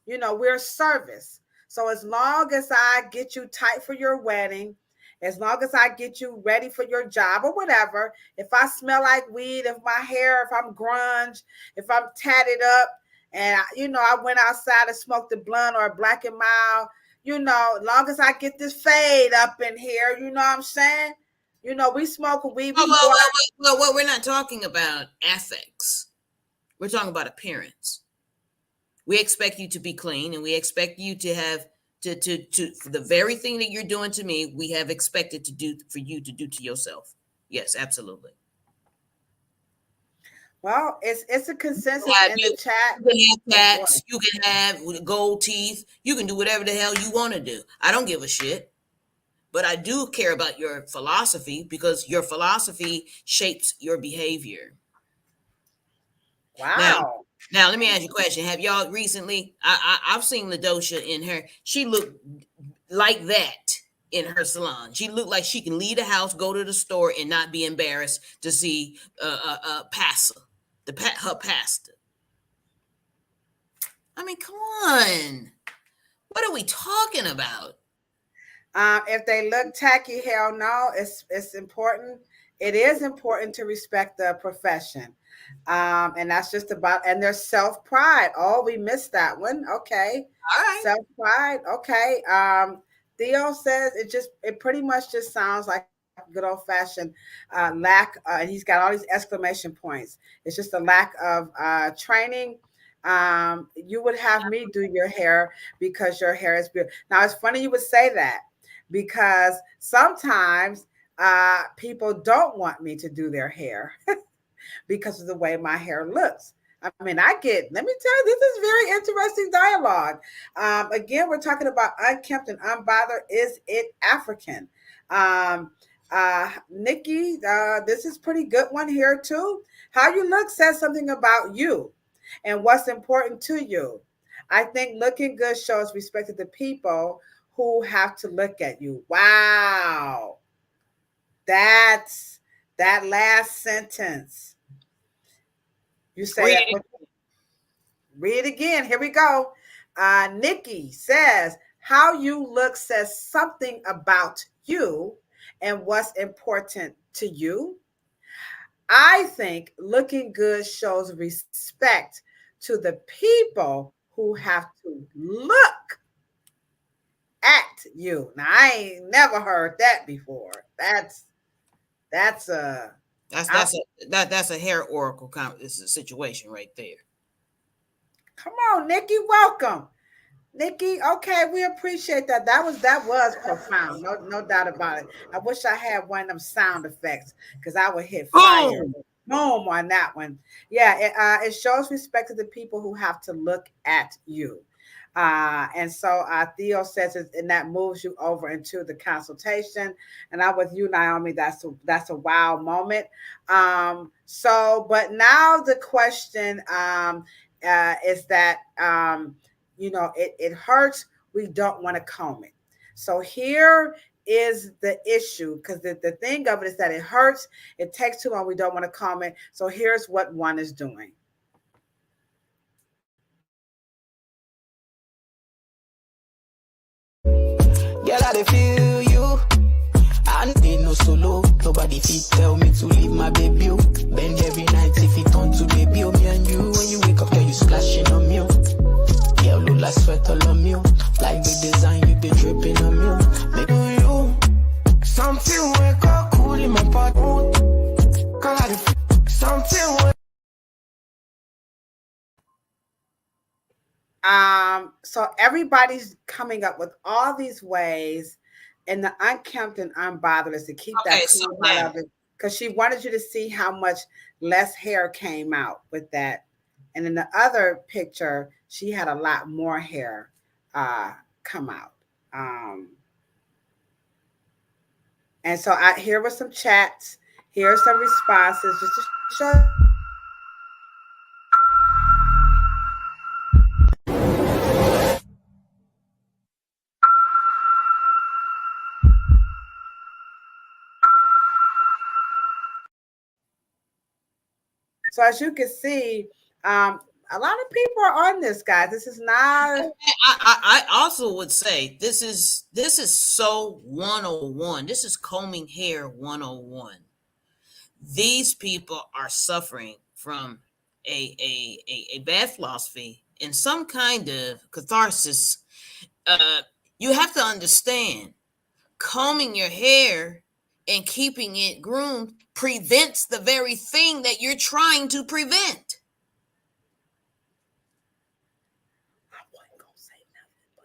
we're service. So as long as I get you tight for your wedding, as long as I get you ready for your job or whatever, if I smell like weed, if I'm grunge, if I'm tatted up and, I went outside and smoked a blunt or a Black and Mild, as long as I get this fade up in here, you know what I'm saying? We smoke weed. Well, we're not talking about ethics. We're talking about appearance. We expect you to be clean and we expect you to have for the very thing that you're doing to me, we have expected to do for you to do to yourself. Yes, absolutely. Well, it's a consensus Have in the you, chat. you can have Oh boy. tats, you can have gold teeth, you can do whatever the hell you want to do. I don't give a shit. But I do care about your philosophy because your philosophy shapes your behavior. Now, Wow. now let me ask you a question. Have y'all recently? I've seen Ladosha in her. She looked like that in her salon. She looked like she can leave the house, go to the store, and not be embarrassed to see pastor, her pastor. I mean, come on. What are we talking about? If they look tacky, hell no. It's important. It is important to respect the profession, and that's just about. And there's self pride. Oh, we missed that one. Okay, All right. self pride. Okay. Theo says it pretty much just sounds like good old fashioned lack. And he's got all these exclamation points. It's just a lack of training. You would have me do your hair because your hair is beautiful. Now it's funny you would say that because sometimes people don't want me to do their hair because of the way my hair looks. I mean, let me tell you, this is very interesting dialogue. Again, we're talking about unkempt and unbothered. Is it African? Nikki, this is pretty good one here too. How you look says something about you and what's important to you. I think looking good shows respect to the people who have to look at you. Wow. That's that last sentence. You say Read that. it. Read again. Here we go. Nikki says, how you look says something about you and what's important to you. I think looking good shows respect to the people who have to look at you. Now, I ain't never heard that before. That's a That's a hair oracle situation right there. come on, Nikki. Welcome. Nikki, okay, we appreciate that. That was profound. No doubt about it. I wish I had one of them sound effects because I would hit fire. Boom. Boom on that one. Yeah, it shows respect to the people who have to look at you. And so Theo says it, and that moves you over into the consultation. And I'm with you, Naomi. That's a wow moment. But now the question is that it hurts. We don't want to comb it. So here is the issue because the thing of it is that it hurts. It takes too long. We don't want to comb it. So here's what one is doing. Girl, I dey feel you. I need no solo. Nobody fit tell me to leave my baby. Bend every night if it turn to baby. Me and you, when you wake up, girl, you splashing on me. Girl, look like sweat all on me. Like the design, you be dripping on me. Make you something wake up cool in my part. Girl, I dey feel something. So everybody's coming up with all these ways, and the unkempt and unbothered is to keep that clean out of it because she wanted you to see how much less hair came out with that. And in the other picture, she had a lot more hair come out. And so here were some chats. Here's some responses just to show. So as you can see, a lot of people are on this, guys. This is not. I also would say this is so 101. This is combing hair 101. These people are suffering from a bad philosophy and some kind of catharsis. You have to understand, combing your hair and keeping it groomed prevents the very thing that you're trying to prevent. I wasn't gonna say nothing, but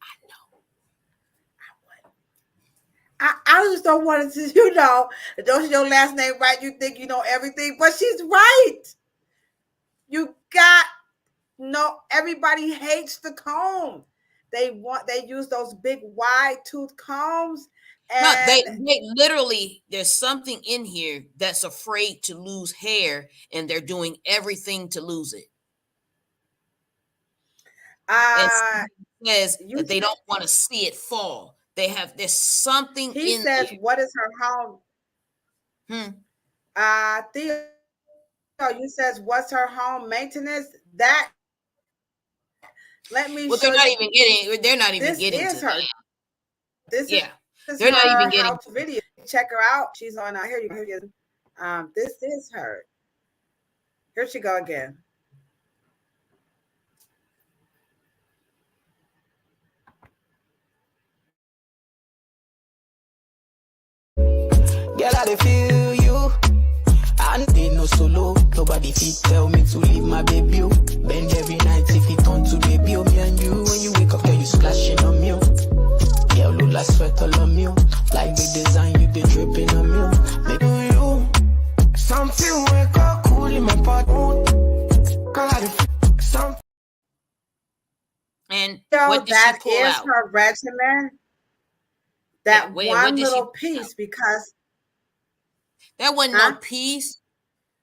I know. I just don't want to, don't your last name right, you think you know everything, but she's right. You got no, everybody hates the comb. They use those big wide tooth combs. No, And they literally, there's something in here that's afraid to lose hair, and they're doing everything to lose it. And says that they don't want to see it fall. There's something he in says, there. what is her home? Theo, you says, what's her home maintenance? That let me Well, show they're not you. even getting. They're not even This getting is to her. that. This Yeah, is they're not even her getting. how-to video. Check her out. She's on. Here you go. This is her. Here she go again. Girl, I dey feel you. I ain't no solo. Nobody fit tell me to leave my baby. Bend every night if it turn to baby. Me and you, when you wake up, girl, you splashing on me. Girl, look like sweat all on me. Like the design, you be dripping on me. Make you something wake up cool in my part. Girl, I dey something. And So what did that she pull is out? her regimen. That Wait, one little piece, because that wasn't no piece.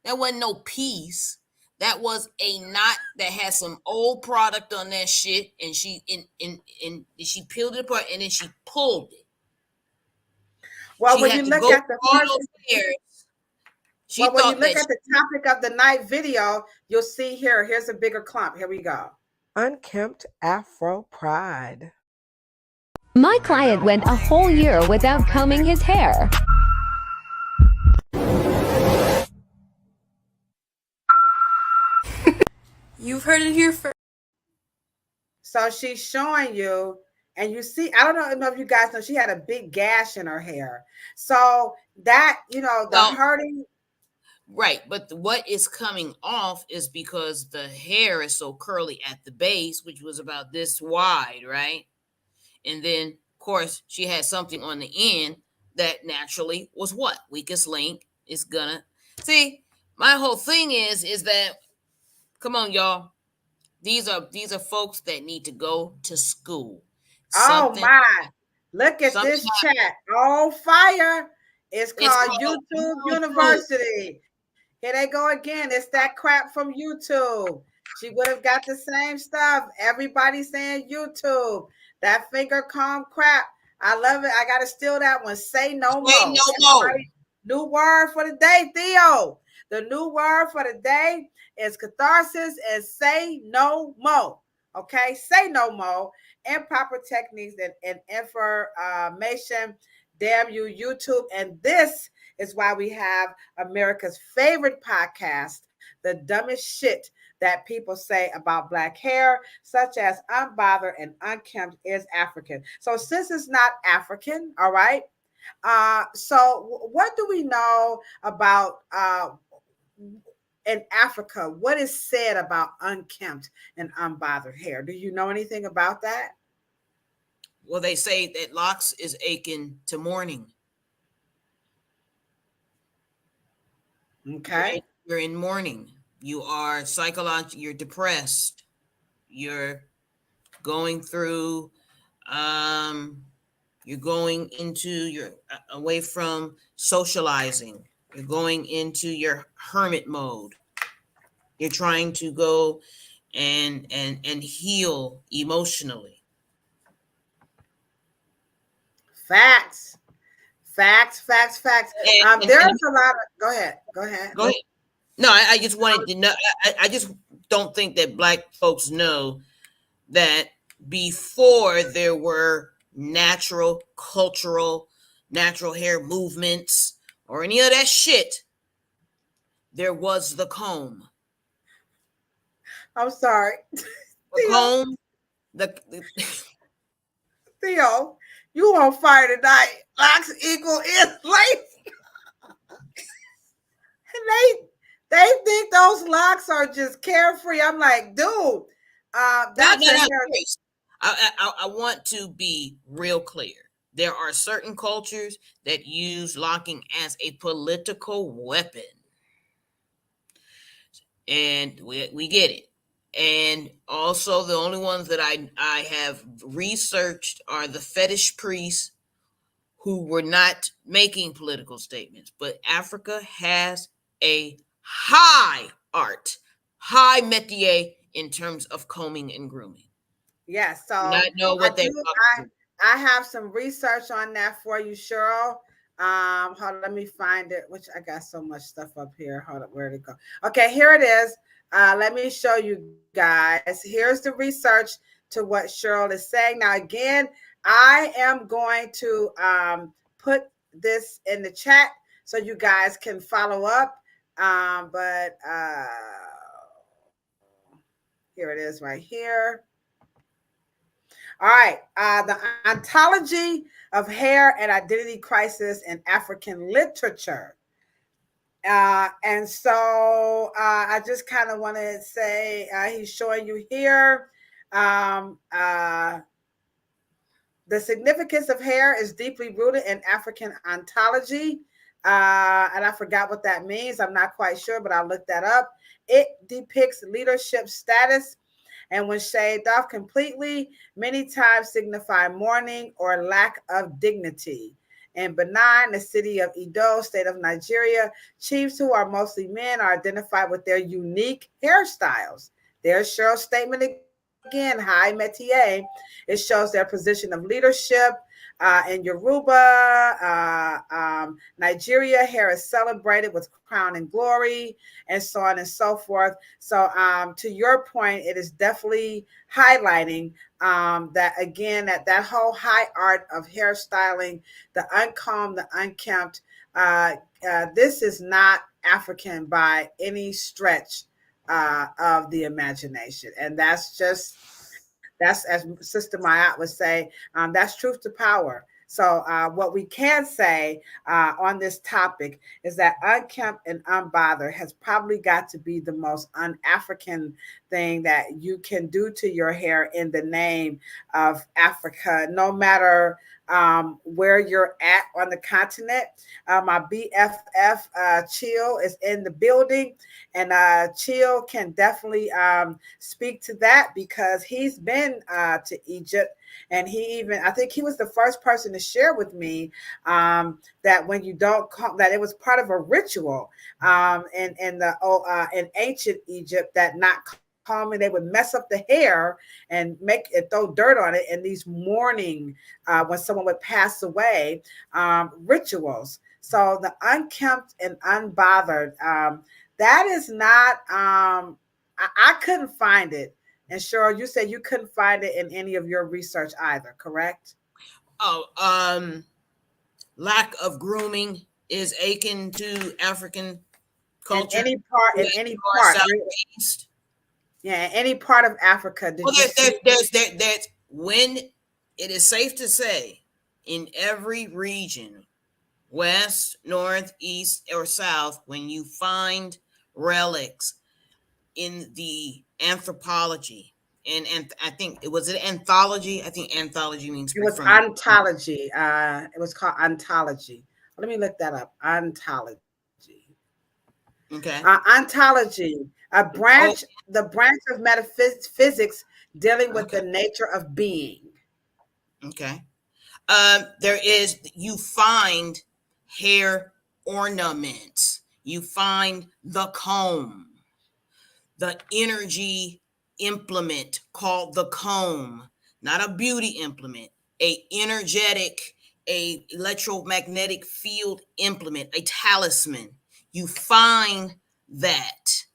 That wasn't no piece. That was a knot that had some old product on that shit, and she she peeled it apart, and then she pulled it. Well, she when had you to look go at the all first, those hairs. She well, when you thought look that at the topic of the night video, you'll see here. Here's a bigger clump. Here we go. Unkempt Afro pride. My client went a whole year without combing his hair. You've heard it here first. So she's showing you, and you see, I don't know if you guys know, she had a big gash in her hair. So that, the hurting. Right, but what is coming off is because the hair is so curly at the base, which was about this wide, right? And then, of course, she had something on the end that naturally was what? Weakest link is gonna see. My whole thing is that, come on, y'all. These are folks that need to go to school. Oh my! Look at this chat. On fire! It's called YouTube University. Here they go again. It's that crap from YouTube. She would have got the same stuff. Everybody saying YouTube. That finger comb crap. I love it. I gotta steal that one. Say no more. Say no more. New word for the day, Theo. The new word for the day is catharsis and say no more. Okay, say no more. Improper techniques and information. Damn you, YouTube. And this is why we have America's favorite podcast, the dumbest shit that people say about Black hair, such as Unbothered and Unkempt is African. So since it's not African, all right. So what do we know about in Africa? What is said about unkempt and unbothered hair? Do you know anything about that? Well, they say that locks is akin to mourning. Okay. Right? You're in mourning. You are psychologically, you're depressed. You're going through, you're going into you're away from socializing. You're going into your hermit mode. You're trying to go and heal emotionally. Facts. There's a lot of. Go ahead. No, I just wanted to know. I just don't think that Black folks know that before there were natural, cultural, natural hair movements or any of that shit, there was the comb. I'm sorry. The comb. Theo, you on fire tonight. Locks equal is life. And they think those locks are just carefree. I'm like, dude, that's I want to be real clear. There are certain cultures that use locking as a political weapon. And we get it. And also the only ones that I have researched are the fetish priests who were not making political statements. But Africa has a high art, high métier in terms of combing and grooming. Yes, so Not know what they I have some research on that for you, Cheryl. Hold on, let me find it. Which I got so much stuff up here. Hold up, where'd it go? Okay, here it is. Let me show you guys. Here's the research to what Cheryl is saying. Now, again, I am going to put this in the chat so you guys can follow up. But here it is right here. All right. The ontology of hair and identity crisis in African literature. And so I just kind of want to say he's showing you here. The significance of hair is deeply rooted in African ontology. And I forgot what that means. I'm not quite sure, but I'll look that up. It depicts leadership status, and when shaved off completely, many times signify mourning or lack of dignity. In Benin, the city of Edo, state of Nigeria, chiefs who are mostly men are identified with their unique hairstyles. There's Cheryl's statement again, high métier. It shows their position of leadership. In Yoruba, Nigeria, hair is celebrated with crown and glory, and so on and so forth. So to your point, it is definitely highlighting that, again, that whole high art of hairstyling, the uncombed, the unkempt. This is not African by any stretch of the imagination. And that's as Sister Mayat would say, that's truth to power. So what we can say on this topic is that unkempt and unbothered has probably got to be the most un-African thing that you can do to your hair in the name of Africa, no matter where you're at on the continent. My BFF Chill is in the building, and Chill can definitely speak to that because he's been to Egypt, and I think he was the first person to share with me that when you don't that it was part of a ritual in ancient Egypt, that not combing, they would mess up the hair and make it, throw dirt on it, and these mourning when someone would pass away rituals. So the unkempt and unbothered, that is not I couldn't find it. And Cheryl, you said you couldn't find it in any of your research either, correct? Lack of grooming is akin to African culture. In any part. Southeast. Yeah, any part of Africa. There's when it is safe to say in every region, west, north, east, or south, when you find relics in the anthropology, and I think it was an anthology. I think anthology means it was ontology. It was called ontology. Let me look that up. Ontology. Okay. Ontology, the branch of metaphysics dealing with the nature of being. Okay. You find hair ornaments. You find the comb, the energy implement called the comb, not a beauty implement, a electromagnetic field implement, a talisman. You find that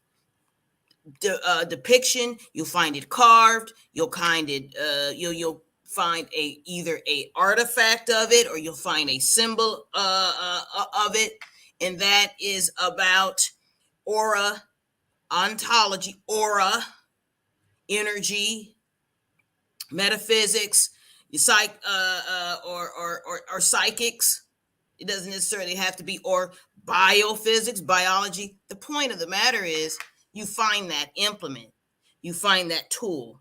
depiction. You'll find it carved. You'll find it. You'll find either a artifact of it, or you'll find a symbol of it, and that is about aura, ontology, aura, energy, metaphysics, or psychics. It doesn't necessarily have to be, or biophysics, biology. The point of the matter is you find that implement, you find that tool,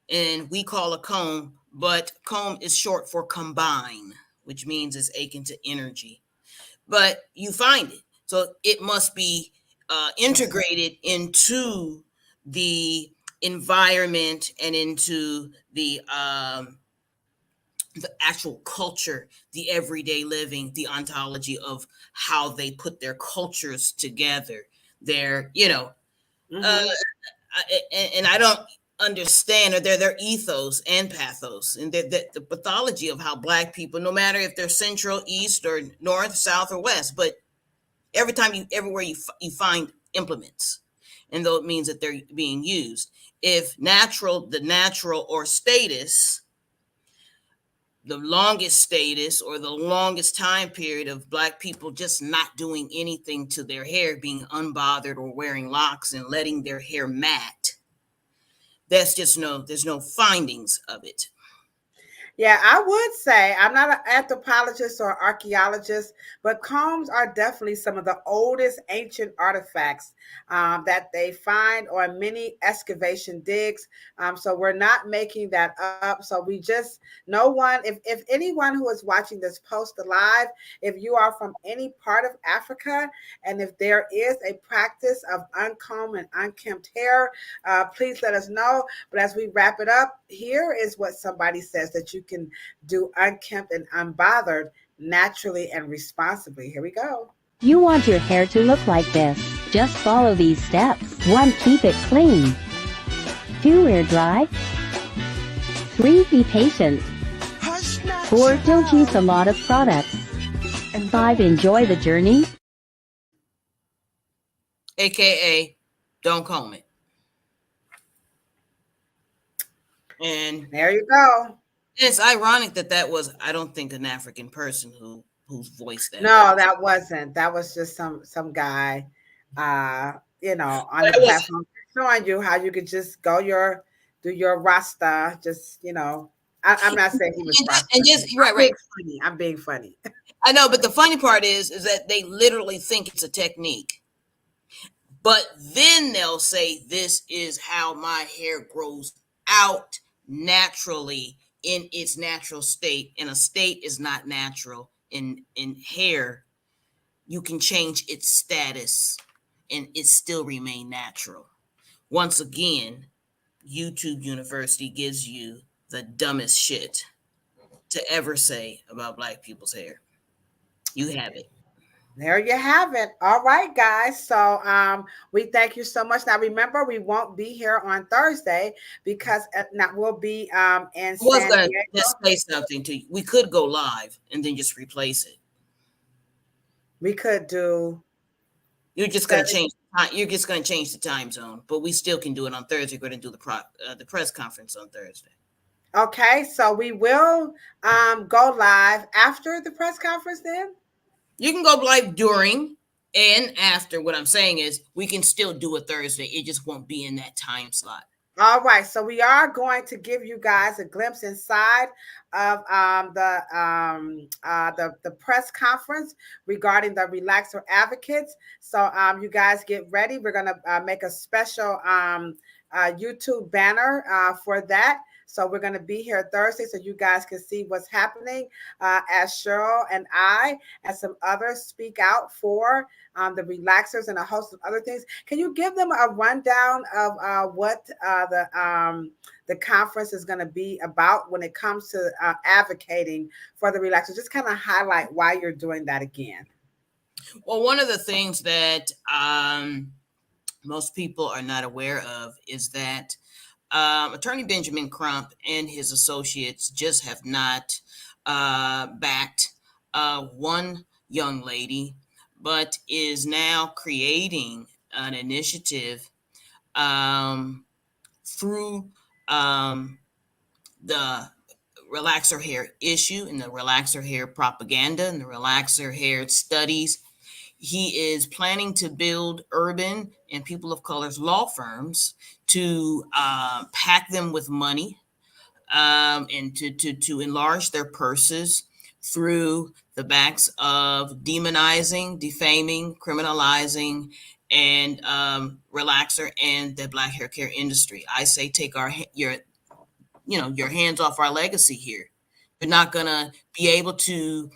and we call a comb, but comb is short for combine. which means it's akin to energy. But you find it. So it must be integrated into the environment and into the actual culture, the everyday living, the ontology of how they put their cultures together. Their, and I don't understand, or their ethos and pathos, and the pathology of how Black people, no matter if they're central, east, or north, south, or west, but everywhere you find implements, and though it means that they're being used. If the natural or status, the longest status or the longest time period of Black people just not doing anything to their hair, being unbothered or wearing locks and letting their hair mat, there's no findings of it. Yeah, I would say I'm not an anthropologist or archaeologist, but combs are definitely some of the oldest ancient artifacts that they find on many excavation digs. So we're not making that up. So if anyone who is watching this post alive, if you are from any part of Africa, and if there is a practice of uncombed and unkempt hair, please let us know. But as we wrap it up, here is what somebody says that you can do unkempt and unbothered naturally and responsibly. Here we go. You want your hair to look like this? Just follow these steps. 1. Keep it clean. 2. Air dry. 3. Be patient. 4. Don't use a lot of products. And 5. Enjoy the journey. AKA, don't comb it. And there you go. It's ironic that was, I don't think, an African person who's voiced that. No, that wasn't. That was just some guy, on the platform showing you how you could just do your Rasta. Just, I'm not saying he was Rasta. And just right. I'm being funny. I know, but the funny part is that they literally think it's a technique. But then they'll say, this is how my hair grows out naturally in its natural state. And a state is not natural. In hair, you can change its status and it still remain natural. Once again, YouTube University gives you the dumbest shit to ever say about Black people's hair. You have it. There you have it. All right, guys. So we thank you so much. Now, remember, we won't be here on Thursday because we'll be in San Diego. Just say something to you. We could go live and then just replace it. We could do. You're just going to change. You're just going to change the time zone, but we still can do it on Thursday. We're going to do the press conference on Thursday. Okay, so we will go live after the press conference then. You can go live during and after. What I'm saying is we can still do a Thursday. It just won't be in that time slot. All right. So we are going to give you guys a glimpse inside of the press conference regarding the Relaxer Advocates. So you guys get ready. We're going to make a special YouTube banner for that. So we're going to be here Thursday so you guys can see what's happening as Cheryl and I and some others speak out for the relaxers and a host of other things. Can you give them a rundown of what the conference is going to be about when it comes to advocating for the relaxers? Just kind of highlight why you're doing that again. Well, one of the things that most people are not aware of is that Attorney Benjamin Crump and his associates just have not backed one young lady, but is now creating an initiative through the relaxer hair issue and the relaxer hair propaganda and the relaxer hair studies. He is planning to build urban and people of color's law firms to pack them with money and to enlarge their purses through the backs of demonizing, defaming, criminalizing, and relaxer and the Black hair care industry. I say take your hands off our legacy here. not going to be able to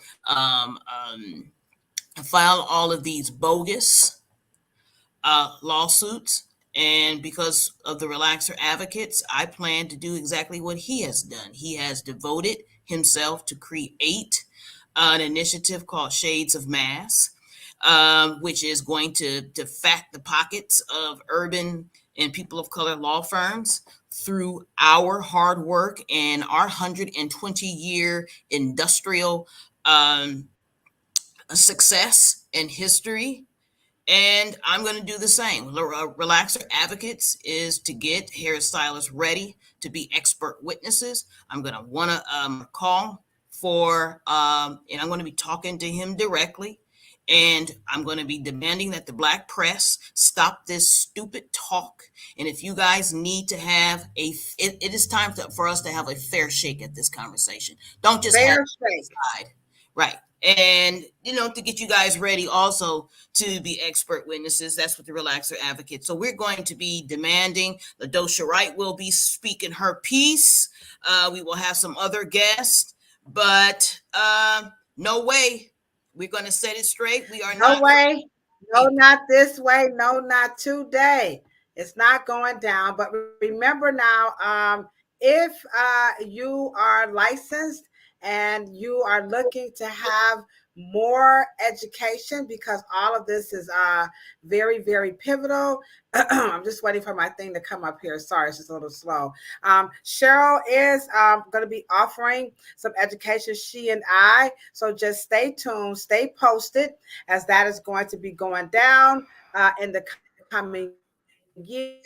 file all of these bogus lawsuits. And because of the relaxer advocates, I plan to do exactly what he has done. He has devoted himself to create an initiative called Shades of Mass, which is going to fat the pockets of urban and people of color law firms through our hard work and our 120-year industrial success and history. And I'm going to do the same. Relaxer Advocates is to get hairstylists ready to be expert witnesses. I'm going to want to call for, and I'm going to be talking to him directly. And I'm going to be demanding that the Black press stop this stupid talk. And if you guys need to have it is time for us to have a fair shake at this conversation. Don't just Fair have shake. side. Right. And, to get you guys ready also to be expert witnesses. That's what the Relaxer Advocates. So we're going to be demanding. Ladosha Wright will be speaking her piece. We will have some other guests, but no way. We're going to set it straight. We are No way. No, not this way. No, not today. It's not going down. But remember now, if you are licensed and you are looking to have more education, because all of this is very, very pivotal. I'm just waiting for my thing to come up here. Sorry, it's just a little slow. Cheryl is going to be offering some education, she and I. So just stay tuned, stay posted, as that is going to be going down in the coming year.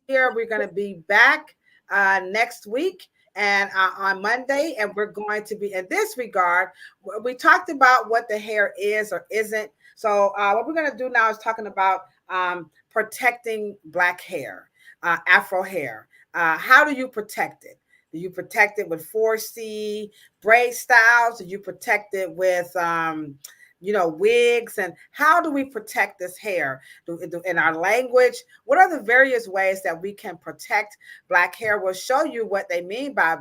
We're going to be back next week and on Monday, and we're going to be in this regard. We talked about what the hair is or isn't. So what we're going to do now is talking about protecting Black hair, Afro hair. How do you protect it? Do you protect it with 4C braid styles? Do you protect it with wigs? And how do we protect this hair in our language? What are the various ways that we can protect Black hair? We'll show you what they mean by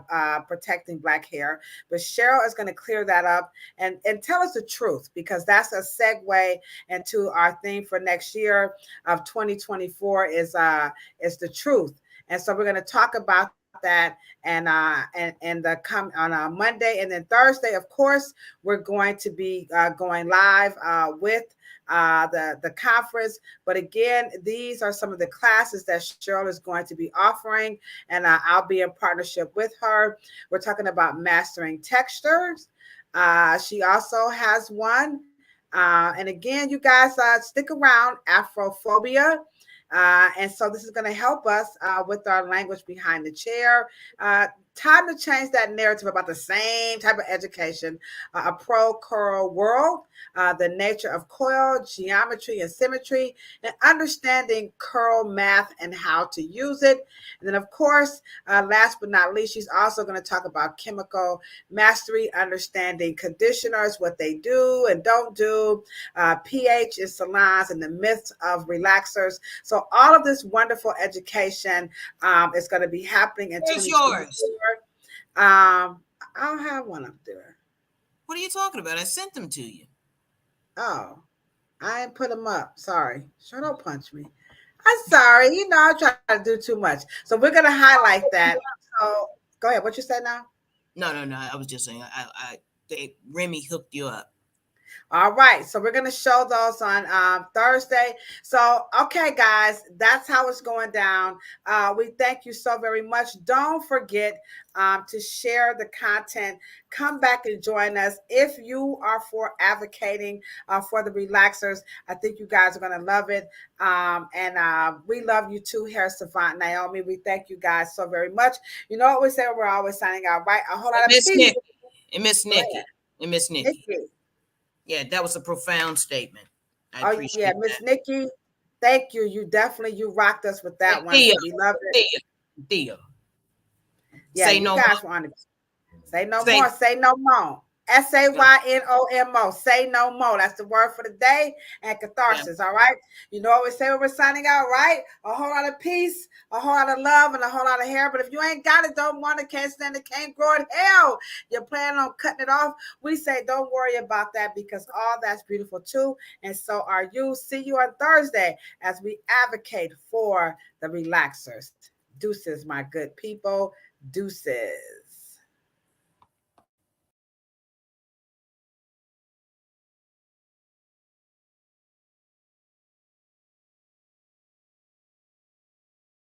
protecting Black hair, but Cheryl is going to clear that up and tell us the truth, because that's a segue into our theme for next year of 2024 is the truth. And so we're going to talk about that and come on Monday, and then Thursday, of course, we're going to be going live with the conference. But again, these are some of the classes that Cheryl is going to be offering, and I'll be in partnership with her. We're talking about mastering textures. She also has one, and again, you guys stick around. Afrophobia. And so this is going to help us with our language behind the chair. Time to change that narrative about the same type of education. A pro-curl world, the nature of coil, geometry and symmetry, and understanding curl math and how to use it. And then, of course, last but not least, she's also going to talk about chemical mastery, understanding conditioners, what they do and don't do, pH in salons, and the myths of relaxers. So all of this wonderful education is going to be happening in 2024. Yours? I don't have one up there. What are you talking about? I sent them to you. Oh, I didn't put them up. Sorry. Sure, don't punch me. I'm sorry. I try to do too much. So we're going to highlight that. So go ahead. What you said now? No. I was just saying, Remy hooked you up. All right. So we're going to show those on Thursday. So, okay, guys, that's how it's going down. We thank you so very much. Don't forget to share the content. Come back and join us. If you are for advocating for the relaxers, I think you guys are going to love it. And we love you too, Hair Savant Naomi. We thank you guys so very much. You know what we say? We're always signing out, right? A whole lot of peace. And Miss Nikki. Yeah, that was a profound statement. I appreciate yeah, Miss Nikki, thank you. You rocked us with that one. Theo, we love it. Theo. Yeah, say no more. Say no more. Say no more. SAYNOMO. Say no more. That's the word for the day. And catharsis. All right. You know what we say when we're signing out, right? A whole lot of peace, a whole lot of love, and a whole lot of hair. But if you ain't got it, don't want it, can't stand it, can't grow it, hell, you're planning on cutting it off. We say don't worry about that because all that's beautiful too. And so are you. See you on Thursday as we advocate for the relaxers. Deuces, my good people. Deuces.